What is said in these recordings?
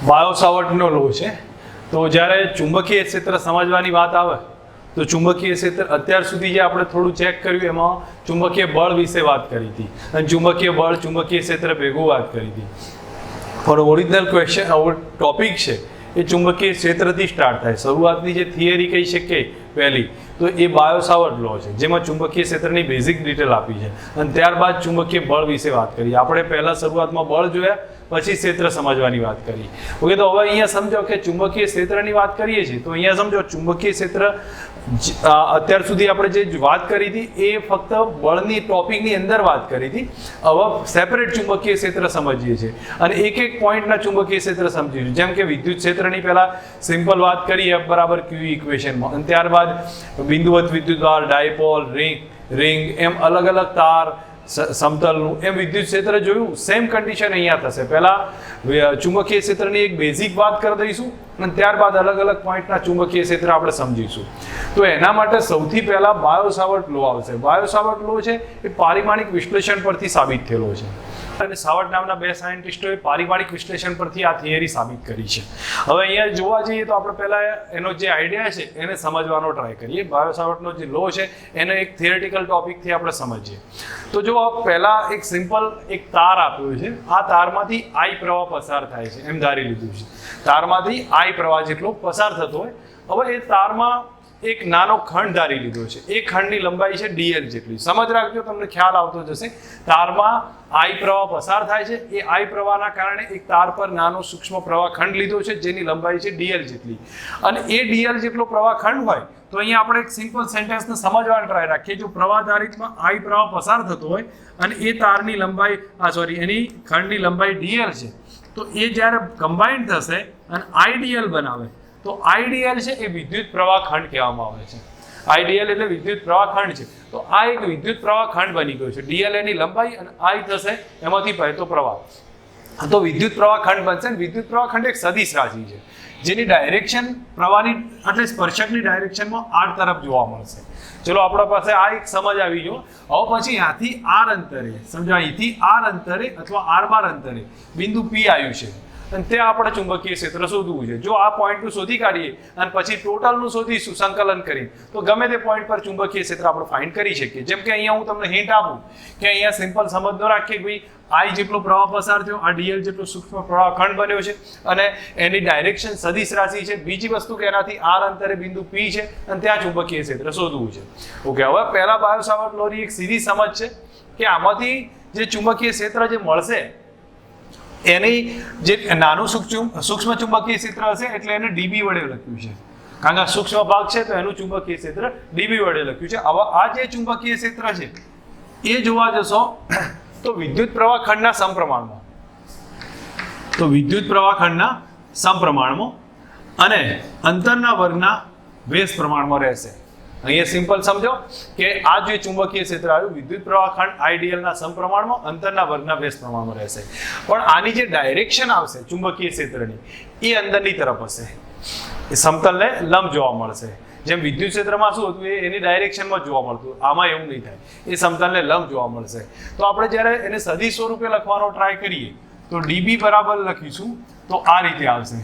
Bio સાવર્ટનો લો છે. તો જ્યારે ચુંબકીય ક્ષેત્ર સમજવાની વાત આવે તો ચુંબકીય ક્ષેત્ર અત્યાર સુધી જે આપણે થોડું ચેક કર્યું એમાં ચુંબકીય બળ વિશે વાત કરી હતી અને ચુંબકીય બળ ચુંબકીય ક્ષેત્ર ભેગું વાત કરી હતી. પણ ઓરિજિનલ ક્વેશ્ચન ટોપિક છે એ ચુંબકીય ક્ષેત્રથી સ્ટાર્ટ થાય. શરૂઆતની જે થિયરી કહી શકીએ પહેલી તો એ બાયો સાવર્ટ લો છે, જેમાં ચુંબકીય ક્ષેત્રની બેઝિક ડિટેલ આપી છે અને ત્યારબાદ ચુંબકીય બળ વિશે વાત કરી. આપણે પહેલા શરૂઆતમાં બળ જોયા, પછી ક્ષેત્ર સમજવાની વાત કરી. ઓકે, તો હવે અહીંયા સમજો કે ચુંબકીય ક્ષેત્રની વાત કરીએ છીએ તો અહીંયા સમજો ચુંબકીય ક્ષેત્ર અત્યાર સુધી આપણે જે વાત કરી હતી એ ફક્ત બળની ટોપિકની અંદર વાત કરી હતી. હવે સેપરેટ ચુંબકીય ક્ષેત્ર સમજીએ છીએ અને એક એક પોઈન્ટના ચુંબકીય ક્ષેત્ર સમજીએ છીએ. જેમ કે વિદ્યુત ક્ષેત્રની પહેલા સિમ્પલ વાત કરી F બરાબર Q ઇક્વેશનમાં, અને ત્યારબાદ બિંદુવત વિદ્યુતભાર, ડાયપોલ, રિંગ એમ અલગ અલગ તાર, સમતલનું એમ વિદ્યુત ક્ષેત્ર જોયું. સેમ કન્ડિશન અહીંયા થશે. પહેલા ચુંબકીય ક્ષેત્રની એક બેઝિક વાત કરી દઈશું અને ત્યારબાદ અલગ અલગ પોઈન્ટના ચુંબકીય ક્ષેત્ર આપણે સમજીશું. તો એના માટે સૌથી પહેલા બાયો સાવર્ટ લો આવશે. બાયો સાવર્ટ લો છે એ પારિમાણિક વિશ્લેષણ પરથી સાબિત થયેલો છે અને સાવર્ટ નામના બે સાયન્ટિસ્ટોએ પારિમાણિક વિશ્લેષણ પરથી આ થિયરી સાબિત કરી છે. હવે અહીંયા જોવા જઈએ તો આપણે પહેલા એનો જે આઈડિયા છે એને સમજવાનો ટ્રાય કરીએ. બાયો સાવર્ટનો જે લો છે એને એક થિયરેટિકલ ટોપિકથી આપણે સમજીએ. તો જો પહેલા એક સિમ્પલ એક તાર આપ્યો છે. આ તારમાંથી I પ્રવાહ પસાર થાય છે એમ ધારી લીધું છે. તારમાંથી I પ્રવાહ જેટલો પસાર થતો હોય. હવે એ તારમાં એક નાનો ખંડ ધારી લીધો છે. એ ખંડની લંબાઈ છે dl જેટલી. સમજ રાખજો, તમને ખ્યાલ આવતો જશે. તારમાં I પ્રવાહ પસાર થાય છે. એ I પ્રવાહના કારણે એક તાર પર નાનો સૂક્ષ્મ પ્રવાહ ખંડ લીધો છે જેની લંબાઈ છે dl જેટલી. અને એ dl જેટલો પ્રવાહ ખંડ હોય તો અહીંયા આપણે એક સિમ્પલ સેન્ટેન્સને સમજવાનો ટ્રાય રાખીએ. જો પ્રવાહ ધારિતમાં I પ્રવાહ પસાર થતો હોય અને એ તારની લંબાઈ એની ખંડની લંબાઈ dl છે, તો એ જ્યારે કમ્બાઇન્ડ થશે અને IDL બનાવે તો IDL છે એ વિદ્યુત પ્રવાહ ખંડ કહેવામાં આવે છે. IDL એટલે વિદ્યુત પ્રવાહ ખંડ છે. તો આ એક વિદ્યુત પ્રવાહ ખંડ બની ગયો છે. DL એની લંબાઈ અને I થશે એમાંથી વહેતો પ્રવાહ. તો વિદ્યુત પ્રવાહ ખંડ બનશે. વિદ્યુત પ્રવાહ ખંડ એક સદિશ રાશિ છે જેની ડાયરેક્શન પ્રવાહની એટલે સ્પર્શકની ડાયરેક્શનમાં r તરફ જોવા મળશે. ચલો આપણા પાસે આ એક સમજ આવી ગયો. હવે પછી અહીંથી r અંતરે સમજો, અહીંથી r અંતરે અથવા r બાર અંતરે બિંદુ P આવ્યું છે અને ત્યાં આપણે ચુંબકીય ક્ષેત્ર શોધવું છે. જો આ પોઈન્ટનું શોધી કાઢીએ અને પછી ટોટલનું શોધીશું સંકલન કરી તો ગમે તે પોઈન્ટ પર ચુંબકીય ક્ષેત્ર આપણે ફાઇન્ડ કરી શકીએ. જેમ કે અહીંયા હું તમને હિન્ટ આપું કે અહીંયા સિમ્પલ સમજ ન રાખીએ ભાઈ I જેટલો પ્રવાહ પસાર થયો, આ dl જેટલો સૂક્ષ્મ પ્રવાહ ખંડ બન્યો છે અને એની ડાયરેક્શન સદિશ રાશિ છે. બીજી વસ્તુ કે એનાથી r અંતરે બિંદુ P છે અને ત્યાં ચુંબકીય ક્ષેત્ર શોધવું છે. ઓકે, હવે પહેલા બાયો સાવર્ટ લોની એક સીધી સમજ છે કે આમાંથી જે ચુંબકીય ક્ષેત્ર જે મળશે એની જે નાનું સૂક્ષ્મ ચુંબકીય ક્ષેત્ર હશે એટલે એને dB વડે લખ્યું છે. કારણ કે સૂક્ષ્મ ભાગ છે તો એનું ચુંબકીય ક્ષેત્ર dB વડે લખ્યું છે. હવે આ જે ચુંબકીય ક્ષેત્ર છે એ જોવા જશો તો વિદ્યુત પ્રવાહ ખંડના સમપ્રમાણમાં, તો વિદ્યુત પ્રવાહ ખંડના સમપ્રમાણમાં અને અંતરના વર્ગના વ્યસ્ત પ્રમાણમાં રહેશે. અહીંયા સિમ્પલ સમજો કે આ જે ચુંબકીય ક્ષેત્ર આવ્યું વિદ્યુત પ્રવાહ ખંડ IDL ના સમપ્રમાણમાં અંતરના વર્ગના વ્યસ્ત પ્રમાણમાં રહેશે. પણ આની જે ડાયરેક્શન આવશે ચુંબકીય ક્ષેત્રની એ અંદરની તરફ હશે. એ સમતલને લંબ જોવા મળશે. જેમ વિદ્યુત ક્ષેત્રમાં શું હતું એની ડાયરેક્શનમાં જોવા મળતું, આમાં એવું નહીં થાય. એ સમતલને લંબ જોવા મળશે. તો આપણે જ્યારે એને સદિશ સ્વરૂપે લખવાનો ટ્રાય કરીએ તો dB બરાબર લખીશું તો આ રીતે આવશે.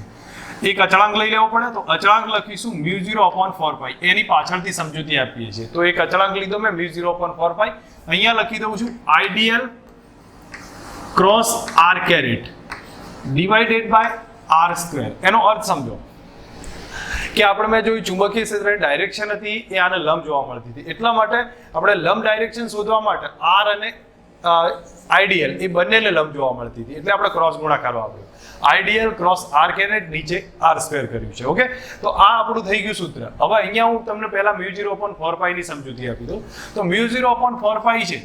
એક અચળાંક લઈ લેવો પડે તો અચળાંક લખીશું μ0/4π. એની પાછળથી સમજૂતી આપીએ છીએ. તો એક અચળાંક લીધો મેં μ0/4π. અહીંયા લખી દઉં છું IDL cross r caret divided by r². એનો અર્થ સમજો કે આપણે મેં જોયું ચુંબકીય ક્ષેત્રની ડાયરેક્શન હતી એ આને લંબ જોવા મળતી હતી. એટલા માટે આપણે લંબ ડાયરેક્શન શોધવા માટે r અને IDL એ બંનેને લંબ જોવા મળતી હતી એટલે આપણે ક્રોસ ગુણાકાર વાપર્યો. IDL ક્રોસ r કેરેટ નીચે r² કર્યું છે. ઓકે, તો આ આપણું થઈ ગયું સૂત્ર. હવે અહીંયા હું તમને પહેલા μ0/4π ની સમજૂતી આપી દઉં. તો μ0/4π છે.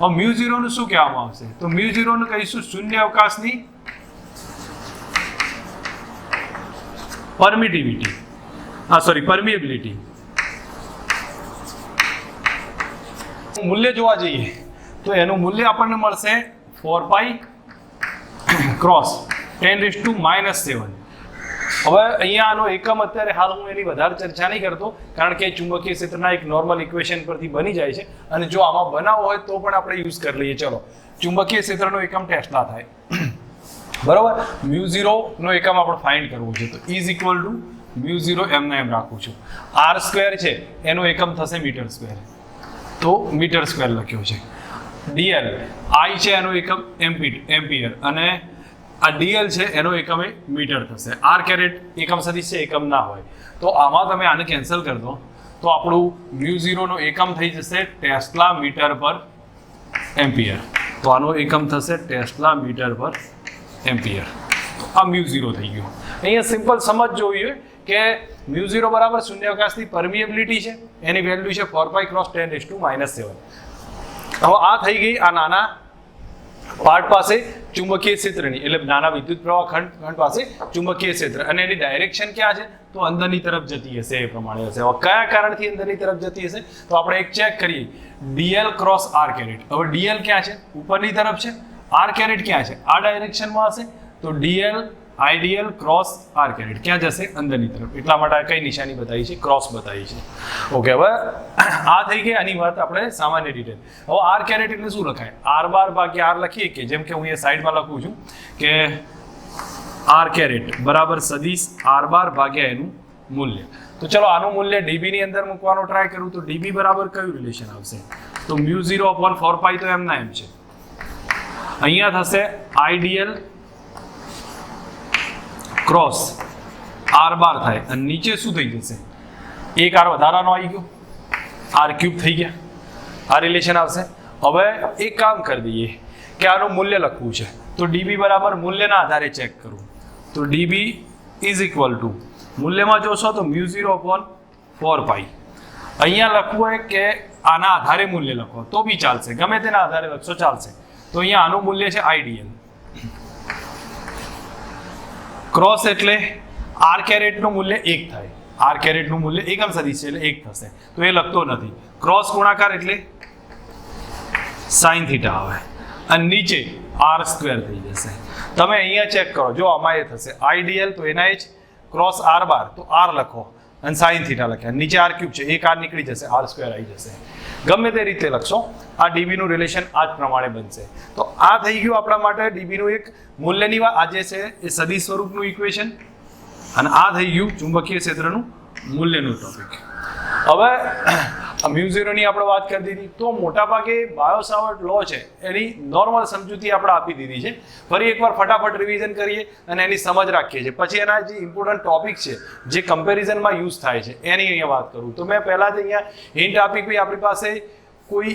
હવે μ0 નું શું કહેવામાં આવશે? તો μ0 નું કહીશું શૂન્ય અવકાશની પરમિટિવિટી, પરમિએબિલિટી. મૂલ્ય જોવા જઈએ તો એનું મૂલ્ય આપણને મળશે 4π ક્રોસ 10⁻⁻⁷. હવે અહીંયા આનો એકમ અત્યારે હાલ હું એની વધારે ચર્ચા નહીં કરતો કારણ કે ચુંબકીય ક્ષેત્રના એક નોર્મલ ઇક્વેશન પરથી બની જાય છે અને જો આમાં બનાવવો હોય તો પણ આપણે યુઝ કરી લઈએ. ચલો, ચુંબકીય ક્ષેત્રનો એકમ ટેસ્લા થાય. બરોબર. μ0 નો એકમ આપણે ફાઇન્ડ કરવો છે, તો ઇઝ ઇક્વલ ટુ μ0 એમને એમ રાખું છું. r સ્ક્વેર છે એનો એકમ થશે મીટર સ્ક્વેર, તો મીટર સ્ક્વેર લખ્યો છે. dl i છે એનો એકમ એમ્પિયર, અને આ dl છે એનો એકમ એ મીટર થશે. r કેરેટ એકમ સદિશ છે, એકમ ના હોય, તો આમાં તમે આને કેન્સલ કરી દો તો આપણું μ0 નો એકમ થઈ જશે ટેસ્લા મીટર પર એમ્પિયર. તો આનો એકમ થશે ટેસ્લા મીટર પર એમ્પિયર. આ μ0 થઈ ગયું. અહીંયા સિમ્પલ સમજ જોવી હોય કે μ0 બરાબર શૂન્યાવકાશની પરમિએબિલિટી છે, એની વેલ્યુ છે 4 × 10⁻⁷. હવે આ થઈ ગઈ આ નાના પાર્ટ પાસે ચુંબકીય ક્ષેત્રની, એટલે નાના વિદ્યુત પ્રવાહ ખંડ પાસે ચુંબકીય ક્ષેત્ર, અને એની ડાયરેક્શન ક્યાં છે, તો અંદરની તરફ જતી હશે. એ પ્રમાણે હશે. હવે કયા કારણથી અંદરની તરફ જતી હશે, તો આપણે એક ચેક કરીએ. dl × r caret. હવે dl ક્યાં છે, ઉપરની તરફ છે. r કેરેટ ક્યાં છે, આ ડાયરેક્શનમાં હશે. તો dl idl × r કેરેટ ક્યાં જશે, અંદરની તરફ. એટલા માટે કઈ નિશાની બતાવી છે, ક્રોસ બતાવી છે. ઓકે, હવે આ થઈ ગઈ આની વાત આપણે સામાન્ય ડિટેલ. હવે r કેરેટ એટલે શું લખાય, r બાર ભાગ્યા r લખીએ કે જેમ કે હું અહીંયા સાઈડમાં લખું છું કે r કેરેટ બરાબર સદિશ r બાર ભાગ્યા એનું મૂલ્ય. તો ચલો આનું મૂલ્ય db ની અંદર મૂકવાનો ટ્રાય કરું તો db બરાબર કયું રિલેશન આવશે, તો μ0/4π તો એમના એમ છે. અહીંયા થશે idl ક્રોસ r બાર થાય, અને નીચે શું થઈ જશે, એક r વધારાનો આવી ગયો, r³ થઈ ગયા. આ રિલેશન આવશે. હવે એક કામ કરી દઈએ કે આનું મૂલ્ય લખવું છે, તો db બરાબર મૂલ્યના આધારે ચેક કરું, તો db ઇઝ ઇક્વલ ટુ મૂલ્યમાં જોશો તો μ0/4π. અહીંયા લખવું હોય કે આના આધારે મૂલ્ય લખો તો બી ચાલશે, ગમે તેના આધારે લખશો ચાલશે. તો અહીંયા આનું મૂલ્ય છે idl ક્રોસ, એટલે r કેરેટનું મૂલ્ય 1 થાય. r કેરેટનું મૂલ્ય એકમ સદિશ છે એટલે 1 થશે, તો એ લખતો નથી. ક્રોસ ગુણાકાર એટલે sin θ આવે, અને નીચે r² થઈ જશે. તમે અહીંયા ચેક કરો, જો આમાં એ થશે idl તો એના જ ક્રોસ r બાર, તો r લખો અને sin θ લખ્યા, નીચે r³ છે, એક r નીકળી જશે, r² આવી જશે. ગમે તે રીતે લખશો આ db નું રિલેશન આ જ પ્રમાણે બનશે. તો આ થઈ ગયું આપણા માટે db નું એક મૂલ્યની વાત, આ જે છે એ સદિશ સ્વરૂપનું ઇક્વેશન, અને આ થઈ ગયું ચુંબકીય ક્ષેત્રનું મૂલ્યનું ટોપિક. હવે μ0 ની આપણે વાત કરી દીધી, તો મોટાભાગે બાયો-સાવર્ટ લો છે એની નોર્મલ સમજૂતી આપણે આપી દીધી છે. ફરી એકવાર ફટાફટ રિવિઝન કરીએ અને એની સમજ રાખીએ છીએ. પછી એના જે ઇમ્પોર્ટન્ટ ટોપિક છે જે કમ્પેરિઝનમાં યુઝ થાય છે એની અહીંયા વાત કરું. તો મેં પહેલા જ અહીંયા હિન્ટ આપી કે આપણી પાસે કોઈ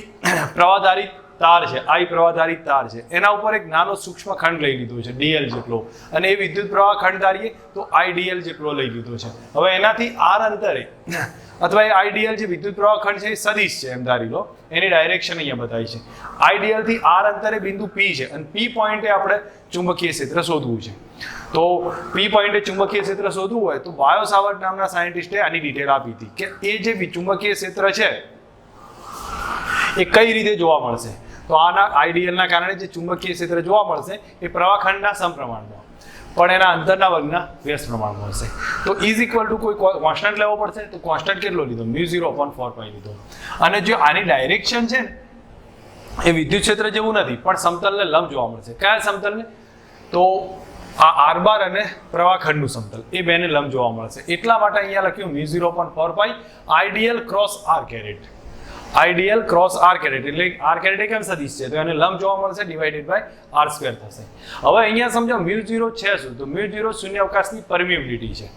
પ્રવાહધારિત તાર છે, I પ્રવાહધારિત તાર છે, એના ઉપર એક નાનો સૂક્ષ્મ ખંડ લઈ લીધો છે dl જેટલો, અને એ વિદ્યુત પ્રવાહ ખંડ ધારીએ તો idl જેટલો લઈ લીધો છે. હવે એનાથી r અંતરે અથવા એ idl જે વિદ્યુત પ્રવાહ ખંડ છે એ સદિશ છે એમ ધારી લો, એની ડાયરેક્શન અહીંયા બતાવી છે. idl થી r અંતરે બિંદુ p છે, અને p પોઈન્ટે આપણે ચુંબકીય ક્ષેત્ર શોધવું છે. તો p પોઈન્ટે ચુંબકીય ક્ષેત્ર શોધવું હોય તો બાયો-સાવર્ટ નામના સાયન્ટિસ્ટે આની ડિટેલ આપી હતી કે એ જે ચુંબકીય ક્ષેત્ર છે એ કઈ રીતે જોવા મળશે. તો આના idl ના કારણે જે ચુંબકીય ક્ષેત્ર જોવા મળશે એ પ્રવાહખંડના સમપ્રમાણમાં, પણ એના અંતરના વર્ગના વ્યસ્ત પ્રમાણમાં હશે. તો ઇઝ ઇક્વલ ટુ કોઈ કોન્સ્ટન્ટ લેવો પડશે, તો કોન્સ્ટન્ટ કેટલો લીધો, μ0/4π લીધો. અને જો આની ડાયરેક્શન છે ને એ વિદ્યુત ક્ષેત્ર જેવું નથી, પણ સમતલને લંબ જોવા મળશે. કયા સમતલને, તો આ r બાર અને પ્રવાહખંડનું સમતલ, એ બેને લંબ જોવા મળશે. એટલા માટે અહીંયા લખ્યું μ0/4π idl × r caret. idl × r caret એટલે r કેરેટ કેમ સદિશ છે, તો એને લંબ જોવા મળશે /r² થશે. હવે અહીંયા સમજો μ0 છે શું, તો μ0 શૂન્યાવકાશની પરમિએબિલિટી છે.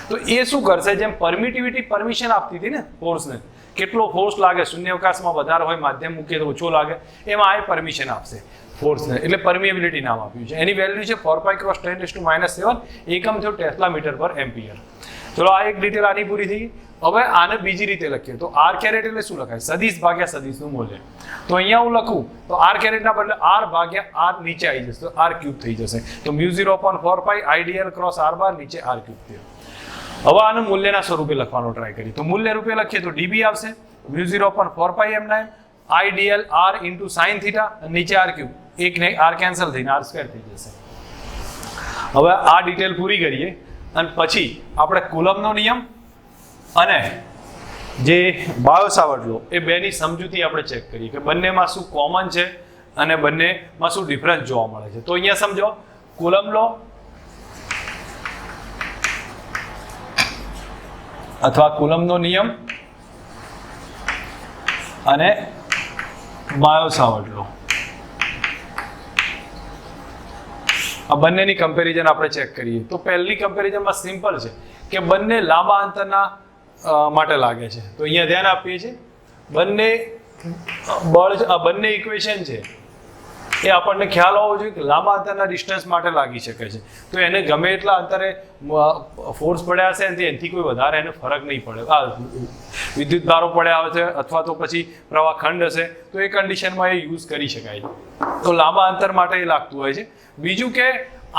તો એ શું કરશે, જેમ પરમિટિવિટી પરમિશન આપતી હતી ને ફોર્સને, કેટલો ફોર્સ લાગે શૂન્યાવકાશમાં વધારે હોય, માધ્યમ મૂકીએ તો ઓછો લાગે, એમાં આ પરમિશન આપશે ફોર્સને, એટલે પરમિએબિલિટી નામ આપ્યું છે. એની વેલ્યુ છે 4π × 10⁻⁷, એકમ થયો ટેસ્લા મીટર પર એમ્પિયર. ચલો આ એક ડિટેલ આની પૂરી થઈ. હવે આને બીજી રીતે લખીએ તો r કેરેટ એટલે શું લખાય, સદિશ ભાગ્યા સદિશનું મૂલ્ય. તો અહીંયા હું લખું તો r કેરેટના બદલે r ભાગ્યા r નીચે આવી જશે, તો r³ થઈ જશે. તો μ0/4π idl × r બાર નીચે r³ થયો. હવે આનું મૂલ્યના સ્વરૂપે લખવાનો ટ્રાય કરીએ તો મૂલ્ય રૂપે લખીએ તો db આવશે μ0/4π એમના idl r × sin θ, નીચે r³, એક ને r કેન્સલ થઈને r² થઈ જશે. હવે આ ડિટેલ પૂરી કરીએ અને પછી આપણે કુલમ્બનો નિયમ અને જે બાયો-સાવર્ટ લો એ બેની સમજૂતી આપણે ચેક કરીએ કે બંનેમાં શું કોમન છે અને બંનેમાં શું ડિફરન્સ જોવા મળે છે. તો અહીંયા સમજો કુલમ લો અથવા કુલમનો નિયમ અને બાયો-સાવર્ટ લો, આ બંનેની કમ્પેરિઝન આપણે ચેક કરીએ તો પહેલી કમ્પેરિઝનમાં સિમ્પલ છે કે બંને લાંબા અંતરના માટે લાગે છે. તો અહીંયા ધ્યાન આપીએ છીએ બંને બળ, આ બંને ઇક્વેશન છે એ આપણને ખ્યાલ હોવો જોઈએ કે લાંબા અંતરના ડિસ્ટન્સ માટે લાગી શકે છે. તો એને ગમે એટલા અંતરે ફોર્સ પડ્યા હશે એનાથી કોઈ વધારે એને ફરક નહીં પડે. વિદ્યુત ભારો પડ્યા હશે અથવા તો પછી પ્રવાહ ખંડ હશે તો એ કન્ડિશનમાં એ યુઝ કરી શકાય છે. તો લાંબા અંતર માટે એ લાગતું હોય છે. બીજું કે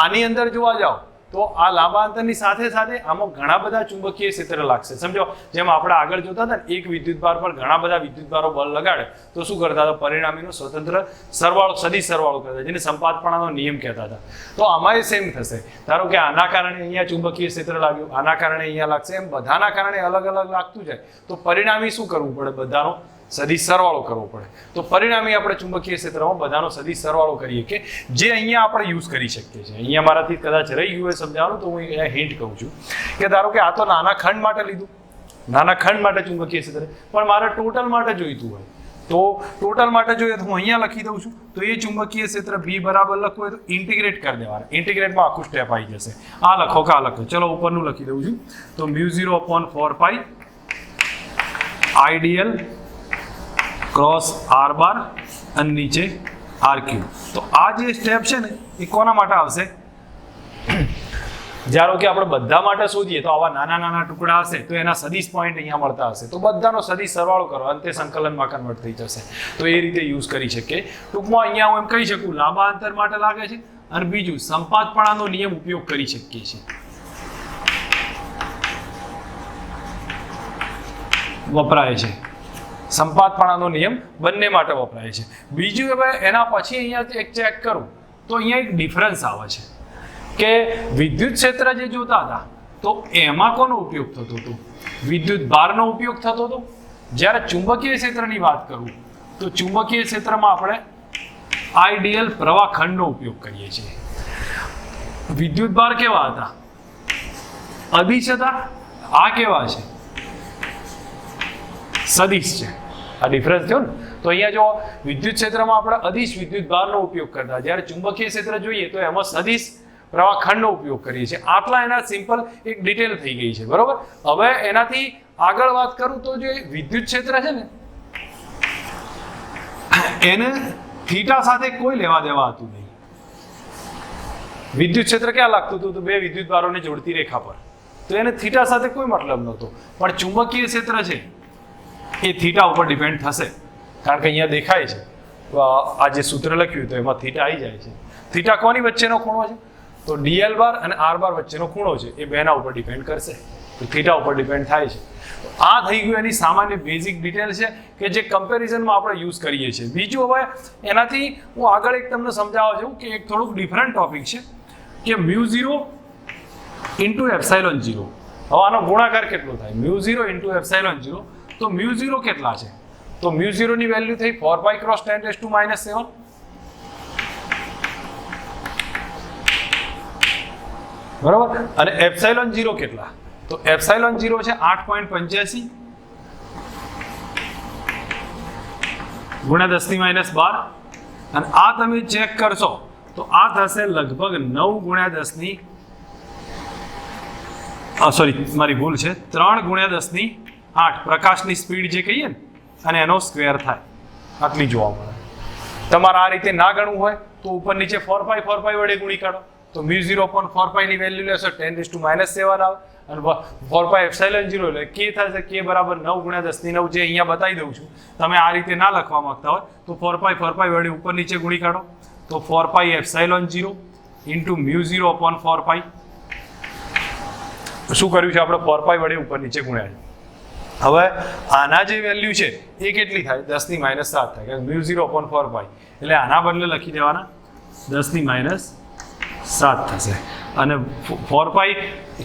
આની અંદર જોવા જાઓ તો આ લાંબા અંતરની સાથે સાથે આમાં ઘણા બધા ચુંબકીય ક્ષેત્ર લાગશે. સમજો જેમ આપણે આગળ જોતા હતા ને, એક વિદ્યુત ભાર પર ઘણા બધા વિદ્યુત ભારો બળ લગાડે તો શું કરતા હતા, પરિણામીનો સ્વતંત્ર સરવાળો, સદિશ સરવાળો કરતા, જેને સંપાતપણાનો નિયમ કહેતા હતા. તો આમાં એ સેમ થશે. ધારો કે આના કારણે અહીંયા ચુંબકીય ક્ષેત્ર લાગ્યું, આના કારણે અહીંયા લાગશે, એમ બધાના કારણે અલગ અલગ લાગતું જાય તો પરિણામી શું કરવું પડે, બધાનો સદિશ સરવાળો કરવો પડે. તો પરિણામી આપણે ચુંબકીય ક્ષેત્રમાં બધાનો સદિશ સરવાળો કરીએ કે જે અહીંયા આપણે યુઝ કરી શકીએ છીએ. અહીંયા મારાથી કદાચ રહી ગયું હોય સમજાવવાનું તો હું અહીંયા હિન્ટ કહું છું કે ધારો કે આ તો નાના ખંડ માટે લીધું, નાના ખંડ માટે ચુંબકીય ક્ષેત્ર, પણ મારે ટોટલ માટે જોઈતું હોય તો ટોટલ માટે જોઈએ તો હું અહીંયા લખી દઉં છું. તો એ ચુંબકીય ક્ષેત્ર બી બરાબર લખવું હોય તો ઇન્ટિગ્રેટ કરી દેવાના. ઇન્ટિગ્રેટમાં આખું સ્ટેપ આવી જશે. આ લખો કે આ લખો, ચલો ઉપરનું લખી દઉં છું. તો μ0/4π આઈડીએલ ક્રોસ આર બાર અને નીચે આર ક્યુ. તો આ જે સ્ટેપ છે ને એ કોના માટે આવશે, જ્યારે કે આપણે બધા માટે શોધીએ તો આવા નાના નાના ટુકડા હશે તો એના સદિશ પોઈન્ટ અહીંયા મળતા હશે તો બધાનો સદિશ સરવાળો કરો, અંતે સંકલનમાં કન્વર્ટ થઈ જશે. તો એ રીતે યુઝ કરી શકીએ. ટૂંકમાં અહીંયા હું એમ કહી શકું લાંબા અંતર માટે લાગે છે અને બીજું સંપાતપણાનો નિયમ ઉપયોગ કરી શકીએ છીએ, વપરાય છે. સંપાતપણાનો નિયમ બંને માટે વપરાય છે. બીજું હવે એના પછી અહીંયા એક ચેક કરું તો અહીંયા એક ડિફરન્સ આવે છે કે વિદ્યુત ક્ષેત્ર જે જોતા હતા તો એમાં કોનો ઉપયોગ થતો હતો, વિદ્યુત ભારનો ઉપયોગ થતો હતો. જ્યારે ચુંબકીય ક્ષેત્રની વાત કરું તો ચુંબકીય ક્ષેત્રમાં આપણે આઈડીએલ પ્રવાહ ખંડનો ઉપયોગ કરીએ છીએ. વિદ્યુત ભાર કેવા હતા, અદિશ હતા. આ કેવા છે, સદિશ છે. આ ડિફરન્સ થયો ને. તો અહીંયા જો વિદ્યુત ક્ષેત્રમાં આપણે અદિશ વિદ્યુત ભારનો ઉપયોગ કરતા, જ્યારે ચુંબકીય ક્ષેત્ર જોઈએ તો એમાં સદિશ પ્રવાહ ખંડનો ઉપયોગ કરીએ છીએ. આટલા એના સિમ્પલ એક ડિટેલ થઈ ગઈ છે, બરોબર. હવે એનાથી આગળ વાત કરું તો જે વિદ્યુત ક્ષેત્ર છે ને એને થીટા સાથે કોઈ લેવા દેવા હતું નહીં. વિદ્યુત ક્ષેત્ર ક્યાં લાગતું હતું, તો બે વિદ્યુત ભારોને જોડતી રેખા પર, તો એને થીટા સાથે કોઈ મતલબ નહોતો. પણ ચુંબકીય ક્ષેત્ર છે એ થીટા ઉપર ડિપેન્ડ થશે, કારણ કે અહીંયા દેખાય છે આ જે સૂત્ર લખ્યું તો એમાં થીટા આવી જાય છે. થીટા કોની વચ્ચેનો ખૂણો છે, તો ડીએલ બાર અને આર બાર વચ્ચેનો ખૂણો છે, એ બેના ઉપર ડિપેન્ડ કરશે, તો થીટા ઉપર ડિપેન્ડ થાય છે. આ થઈ ગયું એની સામાન્ય બેઝિક ડિટેલ છે કે જે કમ્પેરિઝનમાં આપણે યુઝ કરીએ છીએ. બીજું હવે એનાથી હું આગળ એક તમને સમજાવવા છું કે એક થોડુંક ડિફરન્ટ ટોપિક છે કે μ0 ઇન્ટુ એપ્સાઇલોન 0. હવે આનો ગુણાકાર કેટલો થાય, μ0 ઇન્ટુ એપ્સાઇલોન 0. તો μ0 કેટલા છે, તો μ0 ની વેલ્યુ થઈ 4π × 10⁻⁷. બરાબર. અને એપ્સાઇલોન 0 કેટલા, તો એપ્સાઇલોન 0 છે 8.85 ગુણ્યા 10⁻12. અને આ તમે ચેક કરશો તો આ થશે લગભગ 9 ગુણ્યા 10 સોરી મારી ભૂલ છે 3 ગુણ્યા 10⁸ પ્રકાશની સ્પીડ જે કહીએ ને અને એનો સ્ક્વેર થાય, આટલી જોવા મળે. તમારે આ રીતે ના ગણવું હોય તો ઉપર નીચે 4π વડે ગુણી કાઢો તો μ0/4π ની વેલ્યુ લેશો 10⁻⁷ આવે અને 4π એપ્સાઇલોન 0 એટલે k થશે k બરાબર 9 ગુણ્યા 10⁹ જે અહીંયા બતાવી દઉં છું. તમે આ રીતે ના લખવા માંગતા હોય તો 4π વડે ઉપર નીચે ગુણી કાઢો તો 4π એપ્સાઇલોન 0 ઇન્ટુ μ0/4π. શું કર્યું છે આપણે, 4π વડે ઉપર નીચે ગુણ્યા છે. હવે આના જે વેલ્યુ છે એ કેટલી થાય, 10⁻7 થાય, μ0/4π એટલે આના બદલે લખી દેવાના 10⁻7 થશે. અને 4π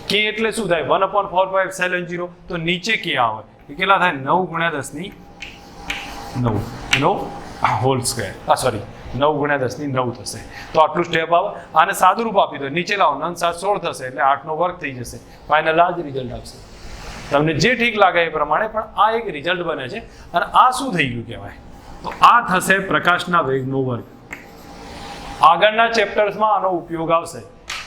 k એટલે શું થાય, 1/4π એપ્સાઇલોન 0. તો નીચે k આવે એ કેટલા થાય, 9 ગુણ્યા 10⁹ એનો હોલ સ્ક્વેર, સોરી 9 ગુણ્યા 10 ની 9 થશે. તો આટલું સ્ટેપ આવે. આને સાદુરૂપ આપી દો, નીચે લાવો, 9 7 16 થશે એટલે 8 નો વર્ગ થઈ જશે. ફાઇનલ આ જ રિઝલ્ટ આવશે. તમને જે ઠીક લાગે એ પ્રમાણે, પણ આ એક રિઝલ્ટ બને છે. અને આ શું થઈ ગયું કહેવાય? તો આ થશે પ્રકાશના વેગનો વર્ગ. આગળના ચેપ્ટર્સમાં આનો ઉપયોગ આવશે.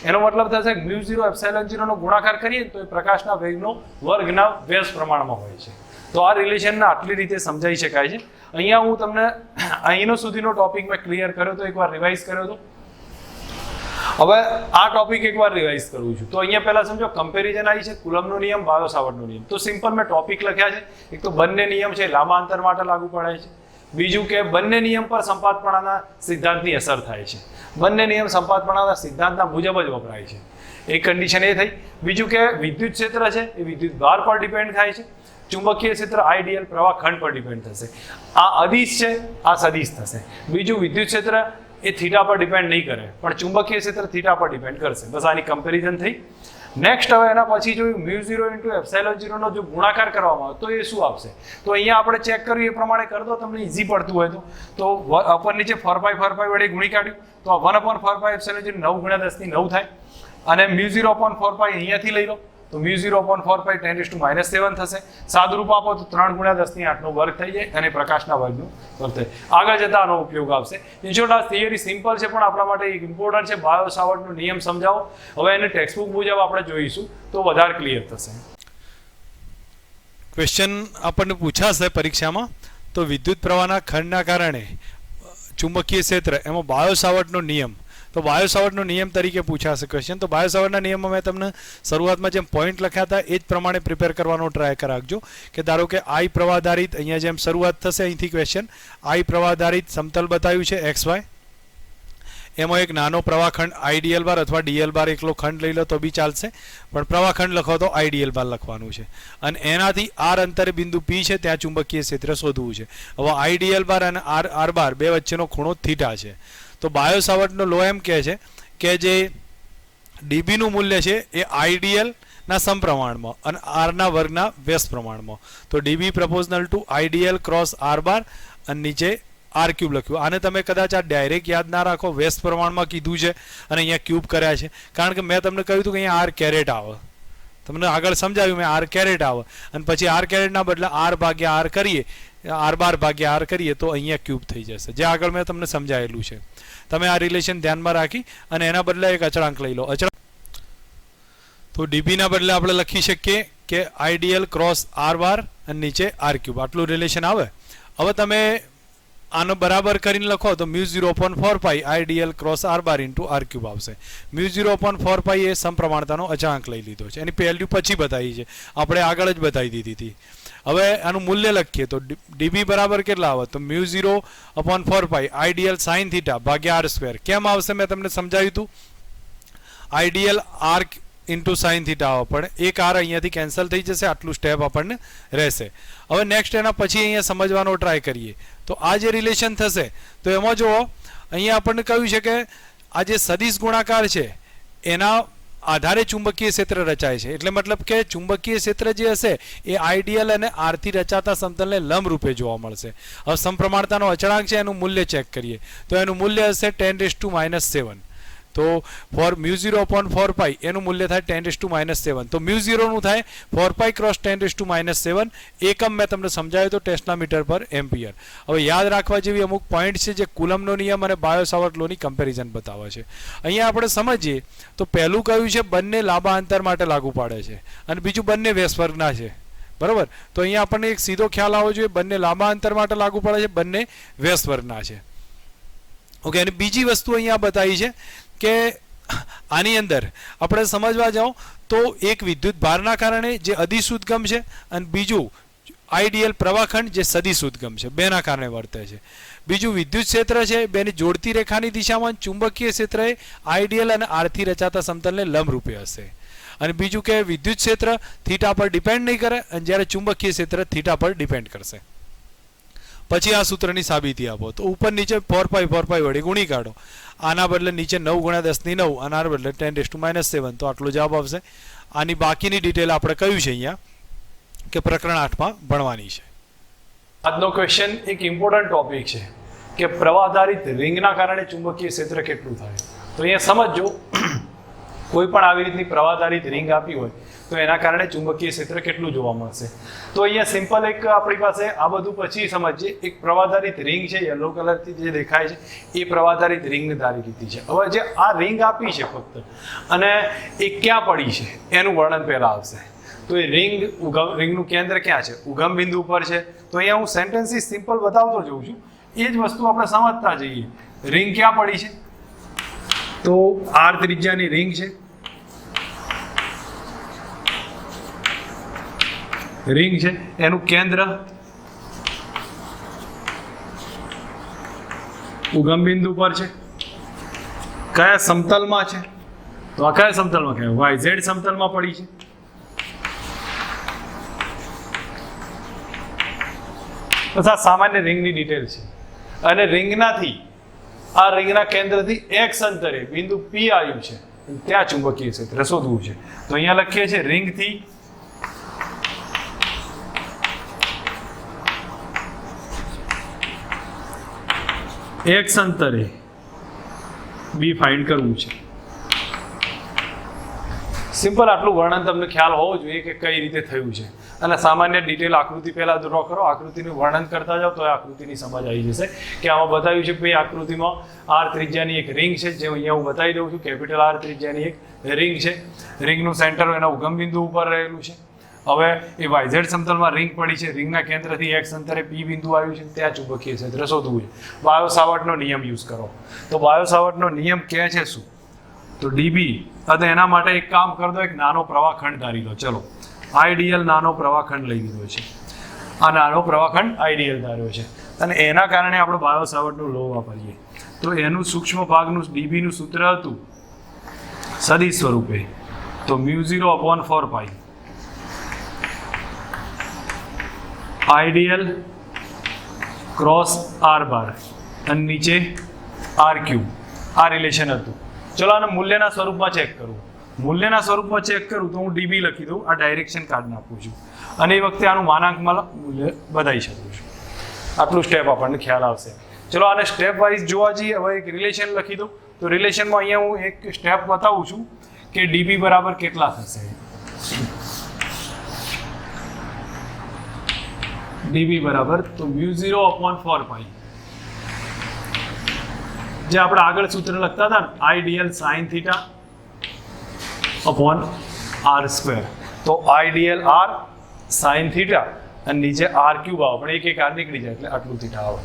એનો મતલબ થશે μ0 ε0 નો ગુણાકાર કરીએ તો એ પ્રકાશના વેગનો વર્ગના વ્યસ્ત પ્રમાણમાં હોય છે. તો આ રિલેશનને આટલી રીતે સમજાઈ શકાય છે. અહીંયા હું તમને અહીંનો સુધીનો ટોપિક મેં ક્લિયર કર્યો તો, એકવાર રિવાઇઝ કર્યો તો. હવે આ ટોપિક એકવાર રિવાઇઝ કરું છું. તો અહીંયા પહેલા સમજો કમ્પેરિઝન આવી છે, કુલમનો નિયમ, બાયો-સાવર્ટનો નિયમ. તો સિમ્પલ મેં ટોપિક લખ્યા છે. એક તો બંને નિયમ છે લાંબા અંતર માટે લાગુ પડે છે. બીજું કે બંને નિયમ પર સંપાતપણાના સિદ્ધાંતની અસર થાય છે. બંને નિયમ સંપાતપણાના સિદ્ધાંતના મુજબ જ વપરાય છે. એક કન્ડિશન એ થઈ. બીજું કે વિદ્યુત ક્ષેત્ર છે એ વિદ્યુત ભાર પર ડિપેન્ડ થાય છે. ચુંબકીય ક્ષેત્ર આઈડિયલ પ્રવાહ ખંડ પર ડિપેન્ડ થશે. આ અદિશ છે, આ સદિશ થશે. બીજું વિદ્યુત ક્ષેત્ર એ થીટા પર ડિપેન્ડ નહીં કરે, પણ ચુંબકીય ક્ષેત્ર થીટા પર ડિપેન્ડ કરશે. બસ આની કમ્પેરિઝન થઈ. નેક્સ્ટ હવે એના પછી જોયું μ0 × ε0 નો જો ગુણાકાર કરવામાં આવે તો એ શું આપશે? તો અહીંયા આપણે ચેક કર્યું એ પ્રમાણે કરી દો, તમને ઈઝી પડતું હોય તો અપર નીચે 4π વડે ગુણી કાઢ્યું તો આ 1/4π ε0 9 ગુણ્યા 10 ની 9 થાય. અને μ0/4π અહીંયાથી લઈ લો તો μ0/4π 10⁻⁻7 થશે. સાદુરૂપ આપો તો 3 ગુણ્યા 10 ની 8 નો વર્ગ થઈ જાય અને પ્રકાશના વર્ગનો વર્ગ થાય. આગળ જતા આનો ઉપયોગ આવશે. ઇન્શોર્ટ આ થિયરી સિમ્પલ છે પણ આપણા માટે એક ઇમ્પોર્ટન્ટ છે. બાયો-સાવર્ટનો નિયમ સમજાવો. હવે એને ટેક્સ્ટબુક મુજબ આપણે જોઈશું તો વધારે ક્લિયર થશે. ક્વેશ્ચન આપણને પૂછાશે પરીક્ષામાં તો વિદ્યુત પ્રવાહના ખંડના કારણે ચુંબકીય ક્ષેત્ર એમાં બાયો-સાવર્ટનો નિયમ, તો બાયો-સાવર્ટનો નિયમ તરીકે પૂછાશે ક્વેશ્ચન. તો બાયો-સાવર્ટના નિયમમાં મેં તમને શરૂઆતમાં જેમ પોઈન્ટ લખ્યા હતા એ જ પ્રમાણે પ્રિપેર કરવાનો ટ્રાય કરાવજો. કે ધારો કે આઈ પ્રવાહધારિત, અહીંયા જેમ શરૂઆત થશે અહીંથી ક્વેશ્ચન, આઈ પ્રવાહધારિત સમતલ બતાવ્યું છે XY, એમાં એક નાનો પ્રવાહખંડ આઈડીએલ બાર અથવા ડીએલ બાર એકલો ખંડ લઈ લો તો બી ચાલશે, પણ પ્રવાહખંડ લખો તો આઈડીએલ બાર લખવાનું છે. અને એનાથી આર અંતરે બિંદુ પી છે ત્યાં ચુંબકીય ક્ષેત્ર શોધવું છે. હવે આઈડીએલ બાર અને આર બાર બે વચ્ચેનો ખૂણો થીટા છે. તો બાયો-સાવર્ટનો લો એમ કહે છે કે જે ડીબીનું મૂલ્ય છે એ આઈડીએલ ના સમપ્રમાણમાં અને આરના વર્ગના વ્યસ્ત પ્રમાણમાં. તો DB proportional to IDL cross r bar અને નીચે આર ક્યુબ લખ્યું. આને તમે કદાચ આ ડાયરેક્ટ યાદ ના રાખો, વ્યસ્ત પ્રમાણમાં કીધું છે અને અહીંયા ક્યુબ કર્યા છે. કારણ કે મેં તમને કહ્યું હતું કે અહીંયા આર કેરેટ આવે, તમને આગળ સમજાવ્યું મેં આર કેરેટ આવે, અને પછી આર કેરેટના બદલે આર ભાગ્યા આર કરીએ, આર બાર ભાગ્યા આર કરીએ તો અહીંયા ક્યુબ થઈ જશે, જે આગળ મેં તમને સમજાયેલું છે. તમે આ રિલેશન ધ્યાનમાં રાખી અને એના બદલે એક અચળાંક લઈ લો. તો ડીબીના બદલે આપણે લખી શકીએ કે આઈડીએલ ક્રોસ આર બાર અને નીચે આર ક્યુબ, આટલું રિલેશન આવે. હવે તમે આનો બરાબર કરીને લખો તો μ0/4π IDL cross r bar into r cube આવશે. μ0/4π એ સમપ્રમાણતાનો અચળાંક લઈ લીધો છે, એની વેલ્યુ પછી બતાવી છે, આપણે આગળ જ બતાવી દીધી હતી. હવે આનું મૂલ્ય લખીએ તો ડીબી બરાબર કેટલા આવે? તો μ0/4π આઈડીએલ સાઇન થીટા ભાગ્યા આર સ્ક્વેર. કેમ આવશે મેં તમને સમજાવ્યું હતું, IDL r into sine theta આવે, પણ એક આર અહીંયાથી કેન્સલ થઈ જશે, આટલું સ્ટેપ આપણને રહેશે. હવે નેક્સ્ટ એના પછી અહીંયા સમજવાનો ટ્રાય કરીએ તો આ જે રિલેશન થશે તો એમાં જુઓ અહીંયા આપણને કહ્યું છે કે આ જે સદિશ ગુણાકાર છે એના આધારે ચુંબકીય ક્ષેત્ર રચાય છે. એટલે મતલબ કે ચુંબકીય ક્ષેત્ર જે હશે એ આઈડીએલ અને આરથી રચાતા સમતલને લંબ રૂપે જોવા મળશે. હવે સમપ્રમાણતાનો અચળાંક છે એનું મૂલ્ય ચેક કરીએ તો એનું મૂલ્ય હશે 10⁻⁻7. તો ફોર μ0/4π એનું મૂલ્ય થાય 10⁻⁻7. તો μ0 નું થાય 4π ક્રોસ 10⁻⁻7. એકમ મેં તમને સમજાવ્યું તો ટેસ્લા મીટર પર એમ્પિયર. હવે યાદ રાખવા જેવી અમુક પોઈન્ટ છે જે કુલમનો નિયમ અને બાયો-સાવર્ટ લોની કમ્પેરિઝન બતાવે છે. અહીંયા આપણે સમજીએ તો પહેલું કહ્યું છે બંને લાંબા અંતર માટે લાગુ પાડે છે અને બીજું બંને વ્યસ્ત વર્ગના છે, બરાબર. તો અહીંયા આપણને એક સીધો ખ્યાલ આવવો જોઈએ, બંને લાંબા અંતર માટે લાગુ પડે છે, બંને વ્યસ્ત વર્ગના છે. ઓકે, અને બીજી વસ્તુ અહીંયા બતાવી છે કે આની અંદર આપણે સમજવા જાઓ તો એક વિદ્યુત ભારના કારણે જે અદિશ ઉદ્ગમ છે અને બીજું આઈડીએલ પ્રવાહખંડ જે સદિશ ઉદ્ગમ છે, બેના કારણે વર્તે છે. બીજું વિદ્યુત ક્ષેત્ર છે બેની જોડતી રેખાની દિશામાં, ચુંબકીય ક્ષેત્ર એ આઈડીએલ અને આરથી રચાતા સમતલને લંબ રૂપે હશે. અને બીજું કે વિદ્યુત ક્ષેત્ર થીટા પર ડિપેન્ડ નહીં કરે અને જ્યારે ચુંબકીય ક્ષેત્ર થીટા પર ડિપેન્ડ કરશે. પછી આ સૂત્રની સાબિતી આપો તો ઉપર નીચે 4π વડે ગુણી કાઢો. આના બદલે નીચે 9 ગુણ્યા 10 ની 9, આના બદલે 10⁻⁻7. તો આટલો જવાબ આવશે. આની બાકીની ડિટેલ આપણે કહ્યું છે અહીંયા કે પ્રકરણ 8માં ભણવાની છે. આજનો ક્વેશ્ચન એક ઇમ્પોર્ટન્ટ ટોપિક છે કે પ્રવાહ-આધારિત રિંગના કારણે ચુંબકીય ક્ષેત્ર કેટલું થાય. તો અહીંયા સમજજો, કોઈ પણ આવી રીતની પ્રવાહ-આધારિત રિંગ આપી હોય તો એના કારણે ચુંબકીય ક્ષેત્ર કેટલું જોવા મળશે. તો અહીંયા સિમ્પલ એક આપણી પાસે આ બધું પછી સમજીએ. એક પ્રવાહ-આધારિત રિંગ છે, યલો કલરથી જે દેખાય છે એ પ્રવાહ-આધારિત રિંગને ધારી લીધી છે. હવે જે આ રિંગ આપી છે ફક્ત, અને એ ક્યાં પડી છે એનું વર્ણન પહેલા આવશે. તો એ રિંગનું કેન્દ્ર ક્યાં છે? ઉગમ બિંદુ ઉપર છે. તો અહીંયા હું સેન્ટેન્સીસ સિમ્પલ બતાવતો જઉં છું, એ જ વસ્તુ આપણે સમજતા જઈએ. રિંગ ક્યાં પડી છે? તો R ત્રિજ્યાની રિંગ છે. રિંગ છે, એનું કેન્દ્ર ઉગમ બિંદુ પર છે. કયા સમતલમાં છે? તો આ કયા સમતલમાં કહેવાય? YZ સમતલમાં પડી છે. બસ આ સામાન્ય રિંગની ડિટેલ છે. અને આ રિંગના કેન્દ્રથી x અંતરે બિંદુ P આવ્યું છે, ત્યાં ચુંબકીય ક્ષેત્ર શોધવું છે. તો અહીંયા લખીએ છીએ રિંગથી x અંતરે B ફાઇન્ડ કરવું છે. સિમ્પલ આટલું વર્ણન તમને ખ્યાલ હોવો જોઈએ કે કઈ રીતે થયું છે. અને સામાન્ય ડિટેલ આકૃતિ પહેલા ડ્રો કરો, આકૃતિનું વર્ણન કરતા જાઓ તો આકૃતિની સમજ આવી જશે કે આમાં બતાવ્યું છે કે આકૃતિમાં R ત્રિજ્યાની એક રિંગ છે, જે અહીંયા હું બતાવી દઉં છું. કેપિટલ R ત્રિજ્યાની એક રિંગ છે. રિંગનું સેન્ટર એના ઉગમ બિંદુ ઉપર રહેલું છે. હવે એ YZ સમતલમાં રિંગ પડી છે. રિંગના કેન્દ્રથી x અંતરે P બિંદુ આવ્યું છે, ત્યાં ચુંબકીય ક્ષેત્ર શોધવું છે. બાયો-સાવર્ટનો નિયમ યુઝ કરો. તો બાયો-સાવર્ટનો નિયમ કહે છે શું? તો DB. અને એના માટે એક કામ કરી દો, એક નાનો પ્રવાહખંડ ધારી લો. ચલો, આઈડિયલ નાનો પ્રવાહખંડ લઈ લીધો છે. આ નાનો પ્રવાહખંડ આઈડિયલ ધાર્યો છે, અને એના કારણે આપણે બાયો-સાવર્ટનો લો વાપરીએ. તો એનું સૂક્ષ્મ ભાગનું DB નું સૂત્ર હતું સદિશ સ્વરૂપે, તો μ0/4π આઈડિયલ ક્રોસ R બાર અને નીચે R3. આ રિલેશન હતું. ચલો આને મૂલ્યના સ્વરૂપમાં ચેક કરું. મૂલ્યના સ્વરૂપમાં ચેક કરું તો હું DB લખી દઉં, આ ડાયરેક્શન કાર્ડ નાખું છું, અને એ વખતે આનું માનાંકમાં મૂલ્ય બતાવી શકું છું. આટલું સ્ટેપ આપણને ખ્યાલ આવશે. ચલો આને સ્ટેપ વાઇઝ જોવા જઈએ. હવે એક રિલેશન લખી દઉં. તો રિલેશનમાં અહીંયા હું એક સ્ટેપ બતાવું છું કે DB બરાબર કેટલા થશે. DB બરાબર તો μ0/4π, જે આપણે આગળ સૂત્ર લખતા હતા ને, ideal sine theta upon R². તો આઈડિયલ R સાઇન થીટા અને નીચે R³ આવે, પણ એક R નીકળી જાય એટલે આટલું થીટા આવે.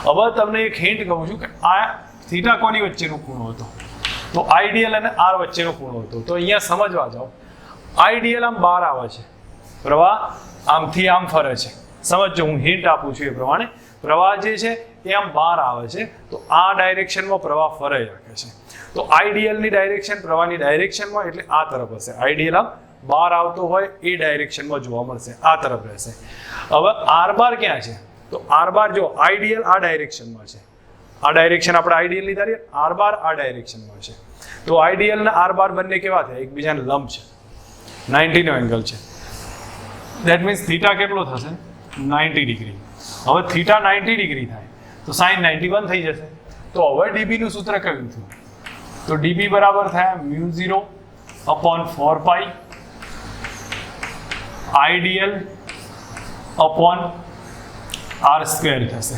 હવે તમને એક હિન્ટ કહું છું કે આ થીટા કોની વચ્ચેનો ખૂણો હતો? તો આઈડિયલ અને R વચ્ચેનો ખૂણો હતો. તો અહીંયા સમજવા જાઓ, આઈડિયલ આમ બહાર આવે છે, પ્રવાહ આમથી આમ ફરે છે. સમજો, હું હિન્ટ આપું છું એ પ્રમાણે. પ્રવાહ જે છે એ આમ બહાર આવે છે, તો આ ડાયરેક્શનમાં પ્રવાહ ફરે રાખે છે. તો આઈડિયલની ડાયરેક્શન પ્રવાહની ડાયરેક્શનમાં એટલે આ તરફ હશે. આઈડિયલ આમ બહાર આવતો હોય એ ડાયરેક્શનમાં જોવા મળશે, આ તરફ રહેશે. હવે R બાર ક્યાં છે? તો R બાર જો આઈડિયલ આ ડાયરેક્શનમાં છે, આ ડાયરેક્શન આપણે આઈડિયલની ધારીએ, R બાર આ ડાયરેક્શનમાં છે. તો આઈડિયલ અને R બાર બંને કેવા થયા? એકબીજાને લંબ છે, 90 નો એંગલ છે. ધેટ મીન્સ થીટા કેટલો થશે? 90 ડિગ્રી. હવે થીટા 90 ડિગ્રી થાય તો સાઇન 91 થઈ જશે. તો હવે DB નું સૂત્ર કયું થયું? તો DB બરાબર થયા μ0/4π આઈડિયલ અપોન R² થશે.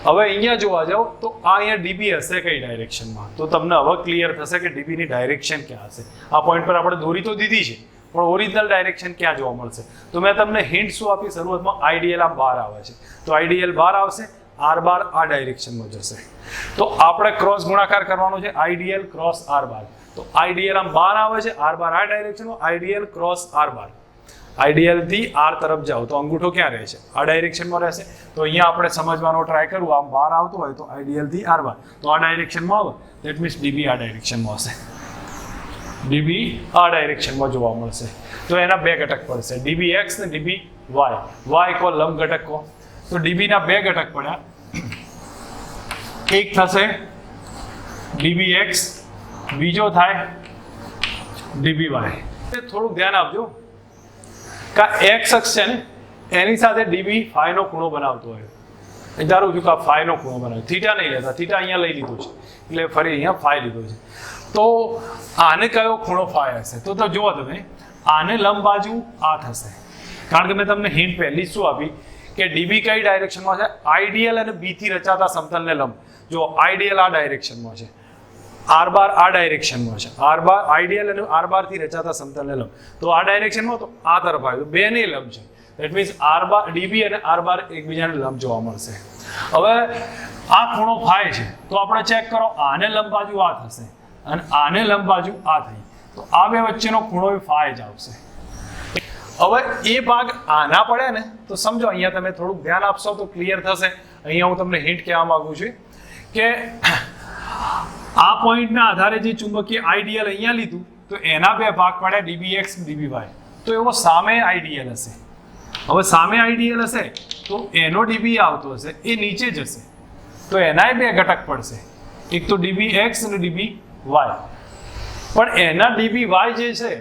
હવે અહીંયા જોવા જાઓ તો આ અહીંયા DB હશે કઈ ડાયરેક્શનમાં? તો તમને હવે ક્લિયર થશે કે DB ની ડાયરેક્શન ક્યાં હશે. આ પોઈન્ટ પર આપણે દોરી તો દીધી છે, પણ ઓરિજિનલ ડાયરેક્શન ક્યાં જોવા મળશે? તો મેં તમને હિન્ટ શું આપી શરૂઆતમાં? આઈડિયલ આ બહાર આવે છે, તો આઈડિયલ બહાર આવશે, R બાર આ ડાયરેક્શનમાં જશે. તો આપણે ક્રોસ ગુણાકાર કરવાનો છે, આઈડિયલ ક્રોસ R બાર. તો આઈડિયલ આમ બહાર આવે છે, R બાર આ ડાયરેક્શનમાં, આઈડિયલ ક્રોસ R બાર. આઈડિયલ થી R તરફ જાઓ તો અંગૂઠો ક્યાં રહે છે? આ ડાયરેક્શનમાં રહેશે. તો અહીંયા આપણે સમજવાનો ટ્રાય કરું, આમ બહાર આવતો હોય તો આઈડિયલ થી R બાર, તો આ ડાયરેક્શનમાં આવે, ધેટ મીન્સ DB આ ડાયરેક્શનમાં હશે. DB આ ડાયરેક્શનમાં જોવા મળશે. તો એના બે ઘટક પડશે, DBX ને DBY. Y કો લંબ ઘટક કો. તો DB ના બે ઘટક પડ્યા. એક થશે DBX, બીજો થાય DBY. થોડુંક ધ્યાન આપજો કે X અક્ષ છે ને એની સાથે DB નો ખૂણો બનાવતો હોય. ધારું છું કે આ ફાઈનો ખૂણો બનાવ્યો, થીટા નહીં લેતા, થીટા અહીંયા લઈ લીધો છે એટલે ફરી અહીંયા ફાઈ લીધો છે. તો આને કયો ખૂણો ફાઈ હશે? તો જુઓ તમે, આને લંબ બાજુ આ થશે, કારણ કે મેં તમને હિન્ટ પહેલી શું આપી કે ડીબી કઈ ડાયરેક્શનમાં છે? આઈડીએલ અને બી થી રચાતા સમતલને લંબ. જો આઈડીએલ આ ડાયરેક્શનમાં છે, આર બાર આ ડાયરેક્શનમાં છે, આર બાર આઈડીએલ અને આર બાર થી રચાતા સમતલને લંબ, તો આ ડાયરેક્શનમાં તો આ તરફ આવ્યું, બે ને લંબ છે. That means r bar DB અને આર બાર એકબીજાને લંબ જોવા મળશે. હવે આ ખૂણો ફાઈ છે તો આપણે ચેક કરો, આને લંબ બાજુ આ થશે અને આને લંબ બાજુ આ થઈ, તો આ બે વચ્ચેનો ખૂણો ફાઈ જ આવશે. હવે એ ભાગ આના પડે ને તો સમજો, અહીંયા તમે થોડુંક ધ્યાન આપશો તો ક્લિયર થશે. અહીંયા હું તમને હિન્ટ કહેવા માંગુ છું કે આ પોઈન્ટના આધારે જે ચુંબકીય આઈડીએલ અહીંયા લીધું તો એના બે ભાગ પડ્યા, ડીબી એક્સ ડીબી વાય. તો એવો સામે આઈડીએલ હશે. હવે સામે આઈડીએલ હશે તો એનો ડીબી આવતો હશે એ નીચે જશે, તો એનાય બે ઘટક પડશે, એક તો ડીબી એક્સ અને ડીબી વાય. પણ એના ડીબી વાય જે છે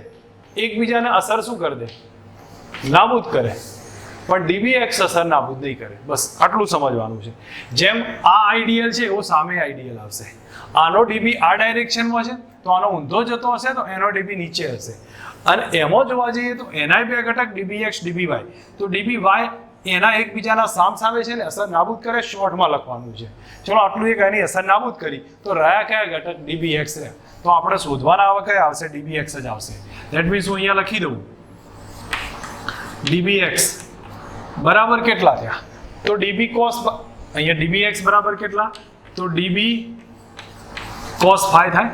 એકબીજાને અસર શું કરી દે? નાબૂદ કરે. પણ ડીબી એક્સ અસર નાબૂદ નહીં કરે. બસ આટલું સમજવાનું છે. જેમ આ આઈડીએલ છે એવો સામે આઈડીએલ આવશે. આનો ડીબી આ ડાયરેક્શનમાં છે તો આનો ઊંધો જતો હશે તો એનો ડીબી નીચે હશે. અને એમાં જોવા જઈએ તો એનાય બે ઘટક ડીબી એક્સ ડીબી વાય, તો ડીબી વાય એના એકબીજાના સામે છે ને અસર નાબૂદ કરે, શોર્ટમાં લખવાનું છે. ચલો આટલું એક એની અસર નાબૂદ કરી, તો રહ્યા કયા ઘટક? ડીબી એક્સ રહ્યા. તો આપણે શોધવાના આવે કયા આવશે? ડીબી એક્સ જ આવશે. દેટ મીન્સ હું અહીંયા લખી દઉં ડીબી એક્સ બરાબર કેટલા થયા? તો ડીબી કોસ, અહીંયા ડીબી એક્સ બરાબર કેટલા? તો ડીબી કોસ ફાઈ થાય.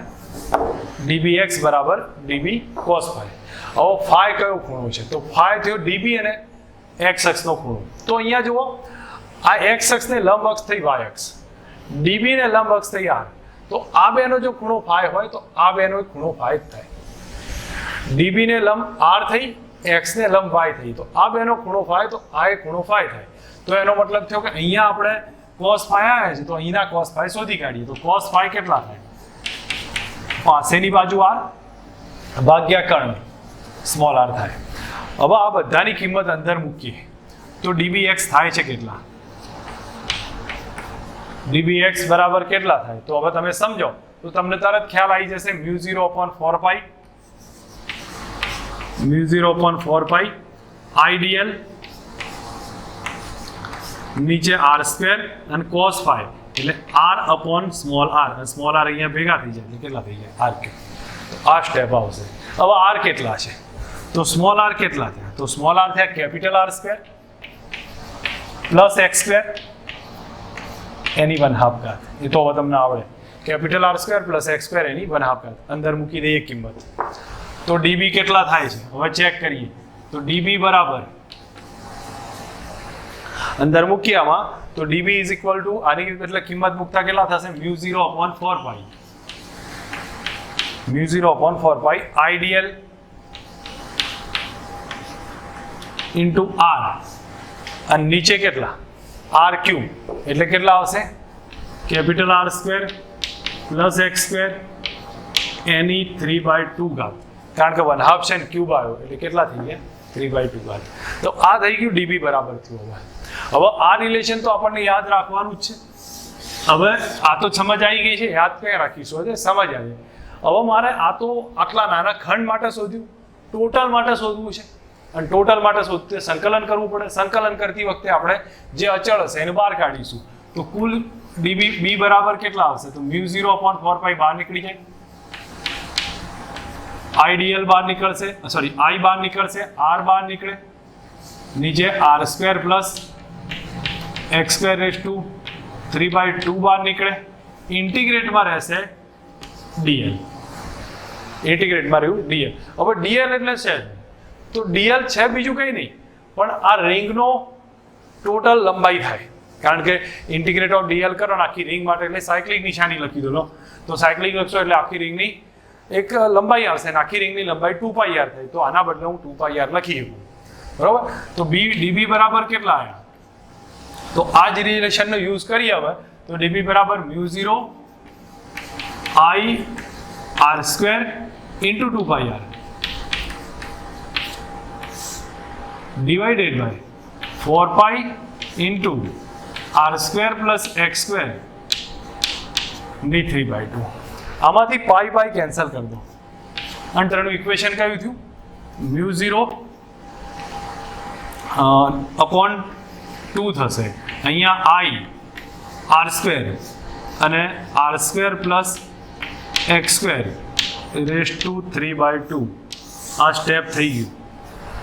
ડીબી એક્સ બરાબર ડીબી કોસ ફાઈ. હવે ફાઈ કયો ખૂણો છે? તો ફાઈ થયો ડીબી અને એક્સ અક્ષનો ખૂણો. તો અહીંયા જુઓ, આ એક્સ અક્ષને લંબ અક્ષ થઈ વાય અક્ષ, ડીબી ને લંબ અક્ષ થઈ આર. તો આ બેનો જો ખૂણો ફાઈ હોય તો આ બેનો ખૂણો ફાઈ જ થાય. ડીબી ને લંબ આર થઈ, એક્સ ને લંબ વાય થઈ, તો આ બેનો ખૂણો ફાઈ, તો આ એક ખૂણો ફાઈ થાય. તો એનો મતલબ થયો કે અહીંયા આપણે કોસ ફાઈ આવ્યા છે તો અહીંના કોસ ફાઈ શોધી કાઢીએ. તો કોસ ફાઈ કેટલા થાય? પાસેની બાજુ આર ભાગ્યા કર્ણ સ્મોલ આર થાય. હવે આ બધાની કિંમત અંદર મૂકીએ તો ડીબી એક્સ થાય છે કેટલા? ડીબી એક્સ બરાબર કેટલા થાય? તો હવે તમે સમજો તો તમને તરત ખ્યાલ આવી જશે, μ0/4 પાઈ, μ0/4 પાઈ આઈડીએલ નીચે આર સ્ક્વેર અને કોસ ફાઈ એટલે આર અપોન સ્મોલ આર, અને સ્મોલ આર અહીંયા ભેગા થઈ જાય એટલે કેટલા થઈ જાય? R cube. તો આ સ્ટેપ આવશે. હવે આર કેટલા છે? તો સ્મોલ આર કેટલા થયા? તો સ્મોલ આર થયા capital r square plus x square એની 1/2 ઘાત. એ તો હવે તમને આવડે. Capital r square plus x square એની 1/2 ઘાત. અંદર મૂકી દઈએ કિંમત. તો ડીબી કેટલા થાય છે? હવે ચેક કરીએ. તો ડીબી બરાબર અંદર મૂકીએ આમાં, તો ડીબી ઇઝ ઇક્વલ ટુ આની એટલે કિંમત મૂકતા કેટલા થશે? μ0/4 pi, μ0/4 pi IDL into r, અને નીચે કેટલા? આર ક્યુબ એટલે કેટલા આવશે? Capital r square plus x square એની 3/2 ઘાત. કારણ કે 1/2 છે ને ક્યુબ આવ્યો એટલે કેટલા થઈ ગયા? 3/2 ઘાત. તો આ થઈ ગયું ડીબી બરાબર થયું. હવે આ રિલેશન તો આપણને યાદ રાખવાનું જ છે. હવે આ તો સમજ આવી ગઈ છે, યાદ ક્યાં રાખીશું? એટલે સમજ આવી. હવે મારે આ તો આટલા નાના ખંડ માટે શોધ્યું, ટોટલ માટે શોધવું છે. અને ટોટલ માટે શોધતે સંકલન કરવું પડે. સંકલન કરતી વખતે આપણે જે અચળ હશે એને બહાર કાઢીશું. તો કુલ ડીબી બી બરાબર કેટલા આવશે? તો μ0/4 પાઈ બહાર નીકળી જાય, આઈડીએલ બહાર નીકળશે, સોરી આઈ બહાર નીકળશે, આર બહાર નીકળે, નીચે r square plus x square raise to 3/2 બહાર નીકળે. ઇન્ટિગ્રેટમાં રહેશે ડીએલ, ઇન્ટિગ્રેટમાં રહ્યું ડીએલ. હવે ડીએલ એટલે છે, તો ડીએલ છે બીજું કંઈ નહીં પણ આ રિંગનો ટોટલ લંબાઈ થાય. કારણ કે ઇન્ટિગ્રેટ ઓફ ડીએલ કરો ને આખી રિંગ માટે એટલે સાયક્લિક નિશાની લખી દો. તો સાયક્લિક લખશો એટલે આખી રિંગની એક લંબાઈ આવશે, આખી રિંગની લંબાઈ 2πr થાય. તો આના બદલે હું 2πr લખી શકું. બરોબર. તો ડીબી બરાબર કેટલા આવ્યા? તો આ જ રિલેશનનો યુઝ કરીએ હવે. તો ડીબી બરાબર μ0 I r square into 2πr divided by 4 pi into r² plus x² d3/2. આમાંથી પાઈ પાઈ કેન્સલ કરી દો અને તેનું ઇક્વેશન કયું થયું? μ0 અપોન 2 થશે. અહીંયા i r² અને r² plus x² rays to 3/2. આ સ્ટેપ થઈ ગયું.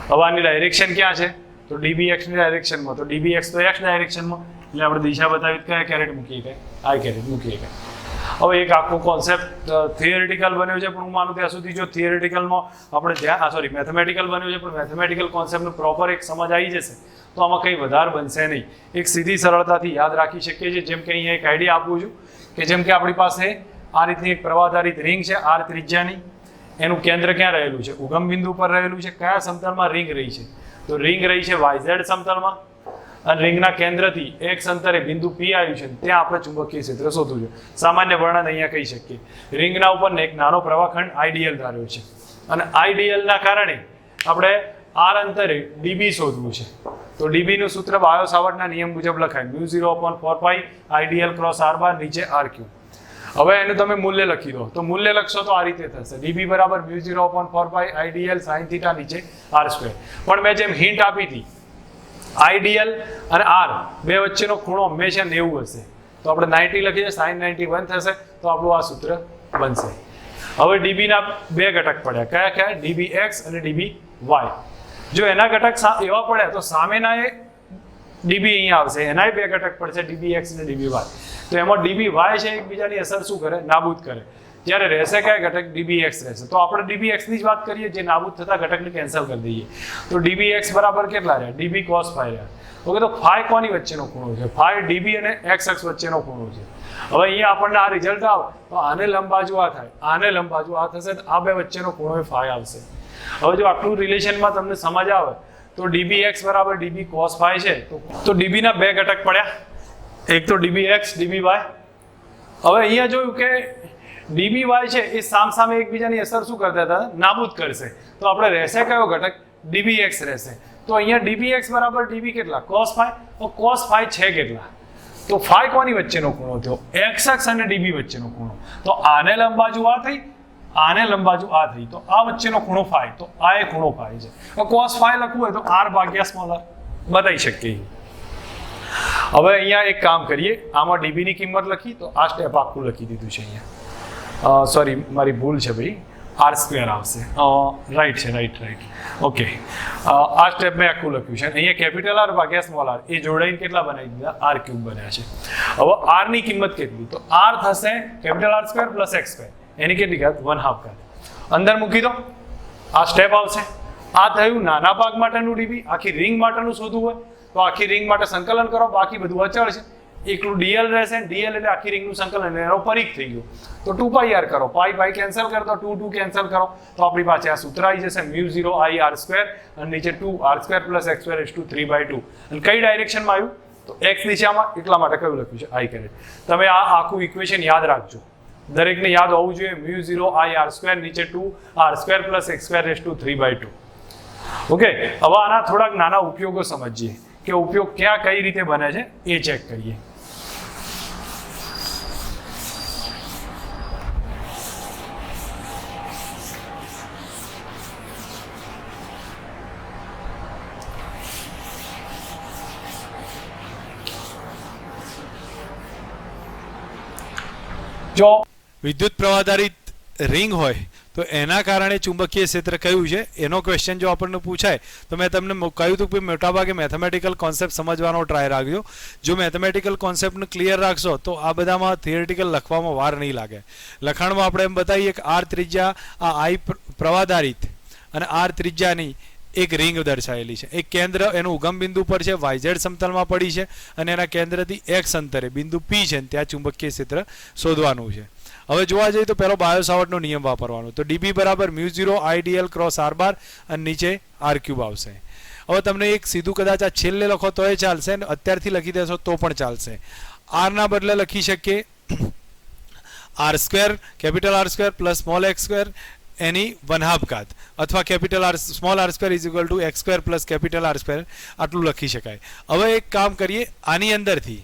હવે આની ડાયરેક્શન ક્યાં છે? તો dbx ની ડાયરેક્શનમાં. તો dbx તો x ડાયરેક્શનમાં, એટલે આપણે દિશા બતાવી કયા કેરેટ મૂકીએ કે આઈ કેરેટ મૂકીએ કે. હવે એક આખો કોન્સેપ્ટ થિયરિટિકલ બન્યો છે, પણ હું માનું ત્યાં સુધી જો થિયરિટિકલમાં આપણે મેથેમેટિકલ બન્યો છે, પણ મેથેમેટિકલ કોન્સેપ્ટનું પ્રોપર એક સમજ આવી જશે તો આમાં કંઈ વધારે બનશે નહીં. એક સીધી સરળતાથી યાદ રાખી શકીએ છીએ. જેમ કે અહીંયા એક આઈડિયા આપું છું કે જેમ કે આપણી પાસે આ રીતની એક પ્રવાધારિત રિંગ છે r ત્રિજ્યાની. એનું કેન્દ્ર ક્યાં રહેલું છે? ઉગમ બિંદુ પર રહેલું છે. કયા સમતલમાં રિંગ રહી છે? તો રિંગ રહી છે yz સમતલમાં. અને રિંગના કેન્દ્રથી x અંતરે બિંદુ P આવ્યું છે, ત્યાં આપણે ચુંબકીય ક્ષેત્ર શોધવું છે. સામાન્ય વર્ણન અહીંયા કહી શકીએ. રિંગના ઉપર એક નાનો પ્રવાહખંડ આઈડીએલ ધાર્યો છે અને આઈડીએલના કારણે આપણે r અંતરે db શોધવું છે. તો db નું સૂત્ર બાયો સાવર્ટના નિયમ મુજબ લખાય μ0/4π IDL ક્રોસ r બાર નીચે r3. હવે એનું તમે મૂલ્ય લખી દો. તો મૂલ્ય લખશો તો આ રીતે થશે db બરાબર μ0/4π IDL sin θ નીચે r². પણ મેં જેમ હિન્ટ આપી હતી આઈડીએલ અને r બે વચ્ચેનો ખૂણો હંમેશા 90 હશે. તો આપણે 90 લખીએ, sin 91 થશે. તો આપણું આ સૂત્ર બનશે. હવે db ના બે ઘટક પડ્યા. કયા કયા? dbx અને dby. જો એના ઘટક એવા પડ્યા તો સામેના એ db અહીંયા આવશે, એના બે ઘટક પડશે dbx અને dby. તો એમાં dby છે એકબીજાની અસર શું કરે? નાબૂદ કરે. જ્યારે રહેશે કયા ઘટક? dbx રહેશે. તો આપણે dbx ની જ વાત કરીએ, જે નાબૂદ થતા ઘટકને કેન્સલ કરી દઈએ. તો dbx બરાબર કેટલા રહ્યા? db cos phi રહ્યા. ઓકે, તો phi કોની વચ્ચેનો ખૂણો છે? phi db અને x અક્ષ વચ્ચેનો ખૂણો છે. હવે અહીંયા આપણને આ રિઝલ્ટ આવે તો આને લંબ બાજુ આ થાય, આને લંબ બાજુ આ થશે, તો આ બે વચ્ચેનો ખૂણો phi આવશે. હવે જો આટલું રિલેશનમાં તમને સમજ આવે તો dbx બરાબર db cos phi છે. તો db ના બે ઘટક પડ્યા, એક તો dbx dby. હવે અહીંયા જોયું કે dby છે એ સામસામે એકબીજાની અસર શું કરતા હતા? નાબૂદ કરશે. તો આપણે રહેશે કયો ઘટક? dbx રહેશે. તો અહીંયા dbx બરાબર db કેટલા? cos phi. તો cos phi છે કેટલા? તો phi કોની વચ્ચેનો ખૂણો થયો? x અક્ષ અને db વચ્ચેનો ખૂણો. તો આને લંબ બાજુ આ થઈ, આને લંબ બાજુ આ થઈ, તો આ વચ્ચેનો ખૂણો phi. તો આ એ ખૂણો phi છે. તો cos phi લખવું હોય તો r ભાગ્યા સ્મોલ r બતાવી શકીએ. હવે અહીંયા એક કામ કરીએ, આમાં db ની કિંમત લખી તો આ સ્ટેપ આખું લખી દીધું છે અહીંયા. સોરી, મારી ભૂલ છે ભાઈ, r² આવશે. રાઈટ છે, રાઈટ. ઓકે, આ સ્ટેપ મેં આખું લખ્યું છે. અહીંયા કેપિટલ R ભાગ્યા સ્મોલ r એ જોડાઈને કેટલા બનાવી દીધા? r³ બન્યા છે. હવે r ની કિંમત કેટલી? તો r થશે કેપિટલ R² પ્લસ x². એની કેટલી ઘાત? 1/2 ઘાત. અંદર મૂકી દો, આ સ્ટેપ આવશે. આ થયું નાના ભાગ માટેનું db. આખી રિંગ માટેનું શોધવું હોય તો આખી રિંગ માટે સંકલન કરો, બાકી બધું અચળ છે. એકલું dl રહેશે, dl એટલે આખી રિંગનું સંકલન, એનો પરિઘ થઈ ગયો. તો 2πr કરો, પાઈ પાઈ કેન્સલ કરો, તો 2 કેન્સલ કરો, તો આપણી પાસે આ સૂત્ર આવી જશે μ0 I r² અને નીચે 2r² પ્લસ x² 3/2. અને કઈ ડાયરેક્શનમાં આવ્યું? તો x દિશામાં. એટલા માટે કયું લખ્યું છે? I carat. તમે આ આખું ઇક્વેશન યાદ રાખજો, દરેકને યાદ હોવું જોઈએ. μ0 I r² નીચે 2r² પ્લસ x² 3/2. ઓકે, હવે આના થોડાક નાના ઉપયોગો સમજીએ કે ઉપયોગ ક્યાં કઈ રીતે બને છે એ ચેક કરીએ. જો વિદ્યુત પ્રવાહધારિત રિંગ હોય તો એના કારણે ચુંબકીય ક્ષેત્ર કયું છે એનો ક્વેશ્ચન જો આપણને પૂછાય તો મેં તમને કહ્યું હતું કે મોટાભાગે મેથેમેટિકલ કોન્સેપ્ટ સમજવાનો ટ્રાય રાખજો. જો મેથેમેટિકલ કોન્સેપ્ટને ક્લિયર રાખશો તો આ બધામાં થિયરિટિકલ લખવામાં વાર નહીં લાગે. લખાણમાં આપણે એમ બતાવીએ કે આર ત્રિજ્યા આ આઈ પ્રવાહધારિત અને આર ત્રિજ્યાની એક રિંગ દર્શાવેલી છે. એક કેન્દ્ર એનું ઉગમ બિંદુ પર છે, yz સમતલમાં પડી છે અને એના કેન્દ્રથી x અંતરે બિંદુ P છે, ત્યાં ચુંબકીય ક્ષેત્ર શોધવાનું છે. હવે જોવા જઈએ તો પહેલો બાયો સાવર્ટનો નિયમ વાપરવાનો. તો db બરાબર μ0 IDL ક્રોસ r બાર અને નીચે r³ આવશે. હવે તમને એક સીધું કદાચ આ છેલ્લે લખો તો એ ચાલશે, અને અત્યારથી લખી દેશો તો પણ ચાલશે. r ના બદલે લખી શકીએ r² capital R² plus small x² એની 1/2 ઘાત, અથવા capital r small r² is equal to x² plus capital R² આટલું લખી શકાય. હવે એક કામ કરીએ, આની અંદરથી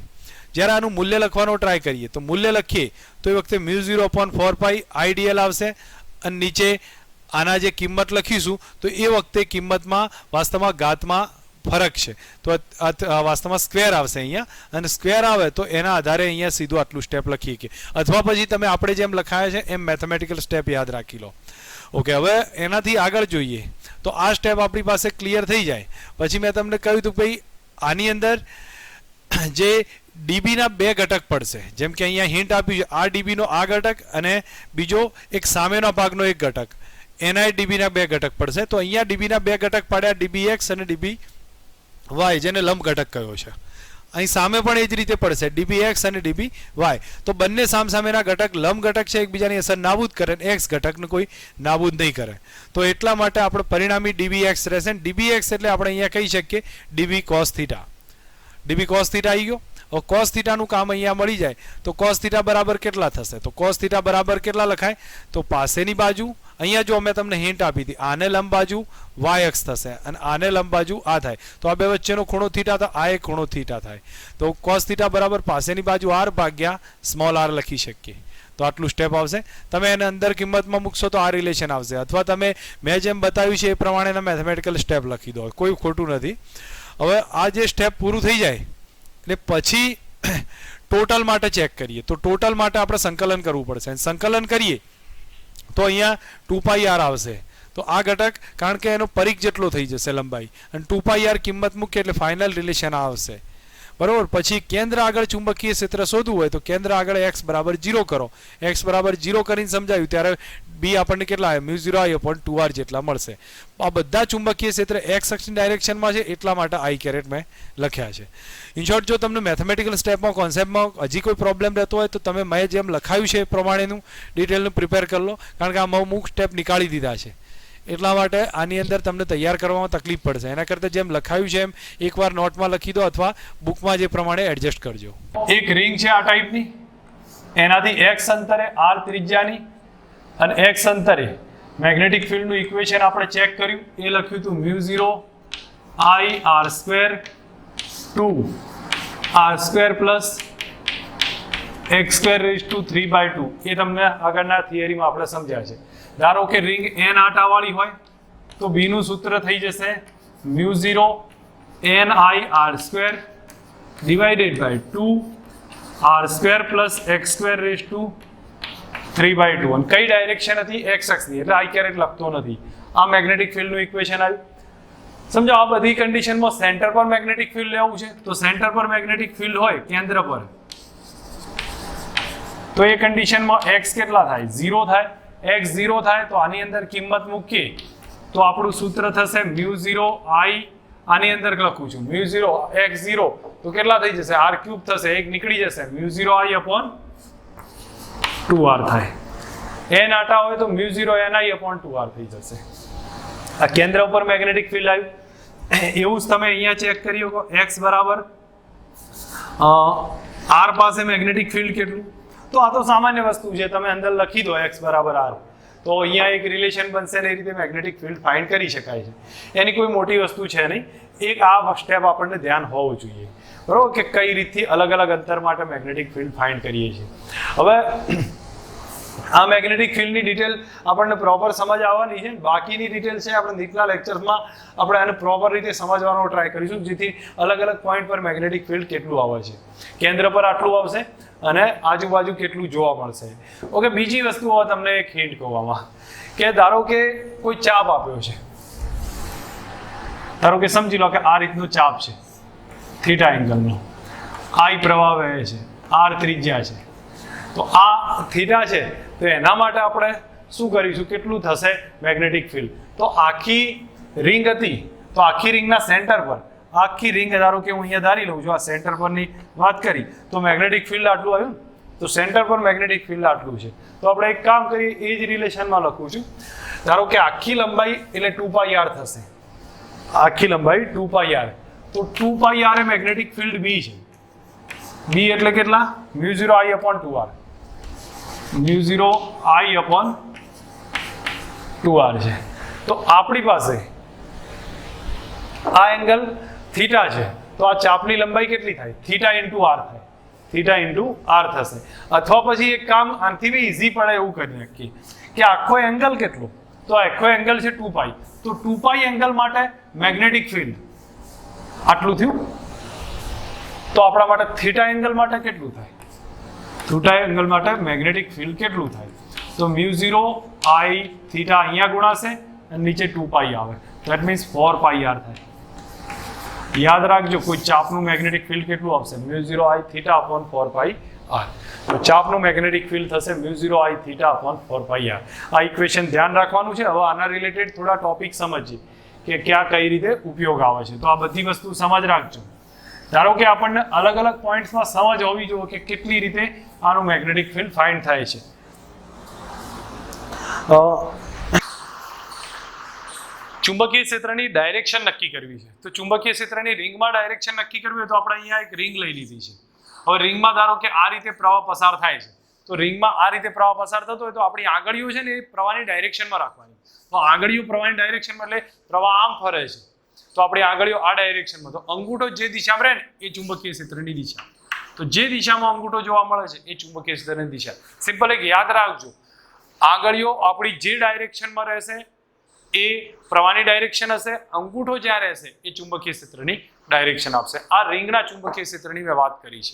જ્યારે આનું મૂલ્ય લખવાનો ટ્રાય કરીએ તો મૂલ્ય લખીએ તો એ વખતે μ0/4π IDL આવશે અને નીચે આના જે કિંમત લખીશું તો એ વખતે કિંમતમાં વાસ્તવમાં ઘાતમાં ફરક છે તો વાસ્તવમાં સ્ક્વેર આવશે અહીંયા અને સ્ક્વેર આવે તો એના આધારે અહીંયા સીધું આટલું સ્ટેપ લખીએ કે અથવા પછી તમે આપણે જેમ લખાયા છે એમ મેથેમેટિકલ સ્ટેપ યાદ રાખી લો. ઓકે, હવે એનાથી આગળ જોઈએ તો આ સ્ટેપ આપણી પાસે ક્લિયર થઈ જાય પછી મેં તમને કહ્યું હતું ભાઈ આની અંદર જે ડીબીના બે ઘટક પડશે, જેમ કે અહીંયા હિન્ટ આપ્યું છે આ ડીબીનો આ ઘટક અને બીજો એક સામેના ભાગનો એક ઘટક, એના ડીબીના બે ઘટક પડશે. તો અહીંયા ડીબીના બે ઘટક પડ્યા, ડીબી એક્સ અને ડીબી વાય, જેને લંબ ઘટક કહ્યો છે. અહીં સામે પણ એ જ રીતે પડશે ડીબી એક્સ અને ડીબી વાય. તો બંને સામસામેના ઘટક લંબ ઘટક છે, એકબીજાની અસર નાબૂદ કરે અને એક્સ ઘટકને કોઈ નાબૂદ નહીં કરે. તો એટલા માટે આપણે પરિણામી ડીબી એક્સ રહેશે. ડીબી એક્સ એટલે આપણે અહીંયા કહી શકીએ dB cos theta. DB cos theta આવી ગયો. હવે કોસ થીટાનું કામ અહીંયા મળી જાય તો કોસ થીટા બરાબર કેટલા થશે? તો કોસ થીટા બરાબર કેટલા લખાય? તો પાસેની બાજુ અહીંયા જો મેં તમને હિન્ટ આપી હતી, આને લંબ બાજુ વાય અક્ષ થશે અને આને લંબ બાજુ આ થાય તો આ બે વચ્ચેનો ખૂણો થીટા તો આ એક ખૂણો થીટા થાય. તો કોસ થીટા બરાબર પાસેની બાજુ r ભાગ્યા સ્મોલ r લખી શકીએ. તો આટલું સ્ટેપ આવશે. તમે એને અંદર કિંમતમાં મૂકશો તો આ રિલેશન આવશે, અથવા તમે મેં જેમ બતાવ્યું છે એ પ્રમાણેના મેથેમેટિકલ સ્ટેપ લખી દો, કોઈ ખોટું નથી. હવે આ જે સ્ટેપ પૂરું થઈ જાય એટલે પછી ટોટલ માટે ચેક કરીએ. તો ટોટલ માટે આપણે સંકલન કરવું પડશે. સંકલન કરીએ તો અહીંયા 2πr આવશે. તો આ ઘટક કારણ કે એનો પરિઘ જેટલો થઈ જશે લંબાઈ અને 2πr કિંમત મૂકીએ એટલે ફાઇનલ રિલેશન આવશે, બરોબર. પછી કેન્દ્ર આગળ ચુંબકીય ક્ષેત્ર શોધવું હોય તો કેન્દ્ર આગળ x બરાબર 0 કરો. x બરાબર 0 કરીને સમજાવ્યું ત્યારે b આપણને કેટલા આવે? μ0I/2r જેટલા મળશે. આ બધા ચુંબકીય ક્ષેત્ર x અક્ષની ડાયરેક્શનમાં છે એટલા માટે i કેરેટ મેં લખ્યા છે. ઇન શોર્ટ, જો તમને મેથેમેટિકલ સ્ટેપમાં કોન્સેપ્ટમાં હજી કોઈ પ્રોબ્લેમ રહેતો હોય તો તમે મેં જેમ લખાયું છે એ પ્રમાણેનું ડિટેલનું પ્રિપેર કરી લો, કારણ કે આ અમુક સ્ટેપ નીકાળી દીધા છે એટલા માટે આની અંદર તમને તૈયાર કરવામાં તકલીફ પડશે. એના કરતાં જેમ લખાયું છે એમ એકવાર નોટમાં લખી દો અથવા બુકમાં જે પ્રમાણે એડજસ્ટ કરજો. એક રિંગ છે આ ટાઈપની, એનાથી x અંતરે r ત્રિજ્યાની અને x અંતરે મેગ્નેટિક ફિલ્ડનું ઇક્વેશન આપણે ચેક કર્યું. એ લખ્યું હતું μ0I r² 2r² plus x²⁵ એ તમને આગળના થિયરીમાં આપણે સમજ્યા છે. ધારો કે રિંગ n આટાવાળી હોય તો b નું સૂત્ર થઈ જશે μ0NIr² divided by 2r² plus x²⁵ અને કઈ ડાયરેક્શન હતી? x અક્ષની, એટલે i કેરેટ લખતો નથી. આ મેગ્નેટિક ફિલ્ડનું ઇક્વેશન આવ્યું. સમજો આ બધી કન્ડિશનમાં સેન્ટર પર મેગ્નેટિક ફિલ્ડ લેવું છે તો સેન્ટર પર મેગ્નેટિક ફિલ્ડ હોય કેન્દ્ર પર, તો એ કન્ડિશનમાં x કેટલા થાય? 0 થાય. x 0 થાય તો આની અંદર કિંમત મૂકીએ તો આપણું સૂત્ર થશે μ0I, આની અંદર લખું છું μ0x0 તો કેટલા થઈ જશે? r³ થશે, એક નીકળી જશે, μ0I/2r થાય. n આટા હોય તો μ0NI/2r થઈ જશે. આ કેન્દ્ર ઉપર મેગ્નેટિક ફિલ્ડ આવ્યું. એવું જ તમે અહીંયા ચેક કરી શકો, x બરાબર r પાસે મેગ્નેટિક ફિલ્ડ કેટલું? તો આ તો સામાન્ય વસ્તુ છે, તમે અંદર લખી દો x બરાબર r તો અહીંયા એક રિલેશન બનશે ને એ રીતે મેગ્નેટિક ફિલ્ડ ફાઇન્ડ કરી શકાય છે. એની કોઈ મોટી વસ્તુ છે નહીં. એક આ સ્ટેપ આપણને ધ્યાન હોવું જોઈએ, બરોબર, કે કઈ રીતથી અલગ અલગ અંતર માટે મેગ્નેટિક ફિલ્ડ ફાઇન્ડ કરીએ છીએ. હવે આ મેગ્નેટિક ફિલ્ડની ડિટેલ આપણને પ્રોપર સમજ આવવાની છે. બાકીની ડિટેલ છે આપણે નીચલા લેક્ચર્સમાં આપણે આને પ્રોપર રીતે સમજવાનો ટ્રાય કરીશું, જેથી અલગ અલગ પોઈન્ટ પર મેગ્નેટિક ફિલ્ડ કેટલું આવે છે. કેન્દ્ર પર આટલું આવશે અને આજુબાજુ કેટલું જોવા મળશે. ઓકે, બીજી વસ્તુ હવે તમને એક હિન્ટ કહેવામાં કે ધારો કે કોઈ ચાપ આપ્યો છે, ધારો કે સમજી લો કે આ રીતનો ચાપ છે થીટા એંગલનો, I પ્રવાહ વહે છે, r ત્રિજ્યા છે. તો આ થીટા છે તો એના માટે આપણે શું કરીશું? કેટલું થશે મેગ્નેટિક ફિલ્ડ? તો આખી રિંગ હતી તો આખી રિંગના સેન્ટર પર, આખી રિંગ ધારો કે હું અહીંયા ધારી લઉં છું, આ સેન્ટર પરની વાત કરી તો મેગ્નેટિક ફિલ્ડ આટલું આવ્યું, તો સેન્ટર પર મેગ્નેટિક ફિલ્ડ આટલું છે. તો આપણે એક કામ કરીએ, એ જ રિલેશનમાં લખું છું. ધારો કે આખી લંબાઈ એટલે 2πr થશે, આખી લંબાઈ 2πr, તો 2πr એ મેગ્નેટિક ફિલ્ડ b છે. b એટલે કેટલા? μ0I/2r, μ0I/2r છે. તો આપણી પાસે આ એંગલ થીટા છે તો આ ચાપની લંબાઈ કેટલી થાય? થીટા × r થાય. થીટા ઇન્ટુ આર થશે. અથવા પછી એક કામ આનાથી બી ઇઝી પડે એવું કરી નાખીએ કે આખો એંગલ કેટલો, તો આખો એંગલ છે 2π, તો 2π એંગલ માટે મેગ્નેટિક ફિલ્ડ આટલું થયું. તો આપણા માટે થીટા એંગલ માટે કેટલું થાય, થીટા એંગલ માટે મેગ્નેટિક ફિલ્ડ કેટલું થાય, તો μ0 I થીટા અહીંયા ગુણાશે અને નીચે 2π આવે, ધેટ મીન્સ 4πr થાય. યાદ રાખજો કોઈ ચાપનું મેગ્નેટિક ફિલ્ડ કેટલું આવશે, μ0 I થીટા અપોન 4πr. તો ચાપનું મેગ્નેટિક ફિલ્ડ થશે μ0 I થીટા અપોન 4πr. આ ઇક્વેશન ધ્યાન રાખવાનું છે. હવે આના રિલેટેડ થોડા ટોપિક સમજીએ કે ક્યાં કઈ રીતે ઉપયોગ આવે છે. તો આ બધી વસ્તુ સમજ રાખજો. ધારો કે આપણને અલગ અલગ પોઈન્ટ્સમાં સમજ હોવી જોઈએ કે કેટલી રીતે આનું મેગ્નેટિક ફિલ્ડ ફાઇન્ડ થાય છે. ચુંબકીય ક્ષેત્રની ડાયરેક્શન નક્કી કરવી છે. તો ચુંબકીય ક્ષેત્રની રિંગમાં ડાયરેક્શન નક્કી કરવી હોય તો આપણે અહીંયા એક રિંગ લઈ લીધી છે. હવે રિંગમાં ધારો કે આ રીતે પ્રવાહ પસાર થાય છે, તો રિંગમાં આ રીતે પ્રવાહ પસાર થતો હોય તો આપણી આંગળીઓ છે ને એ પ્રવાહની ડાયરેક્શનમાં રાખવાની. તો આંગળીઓ પ્રવાહની ડાયરેક્શનમાં એટલે પ્રવાહ આમ ફરે છે, તો આપણી આંગળીઓ આ ડાયરેક્શનમાં, તો અંગૂઠો જે દિશામાં રહે ને એ ચુંબકીય ક્ષેત્રની દિશા. તો જે દિશામાં અંગૂઠો જોવા મળે છે એ ચુંબકીય ક્ષેત્રની દિશા. સિમ્પલ એક યાદ રાખજો, આંગળીઓ આપણી જે ડાયરેક્શનમાં રહેશે એ પ્રવાહની ડાયરેક્શન હશે, અંગૂઠો જ્યાં રહેશે એ ચુંબકીય ક્ષેત્રની ડાયરેક્શન આપશે. આ રિંગના ચુંબકીય ક્ષેત્રની મેં વાત કરી છે.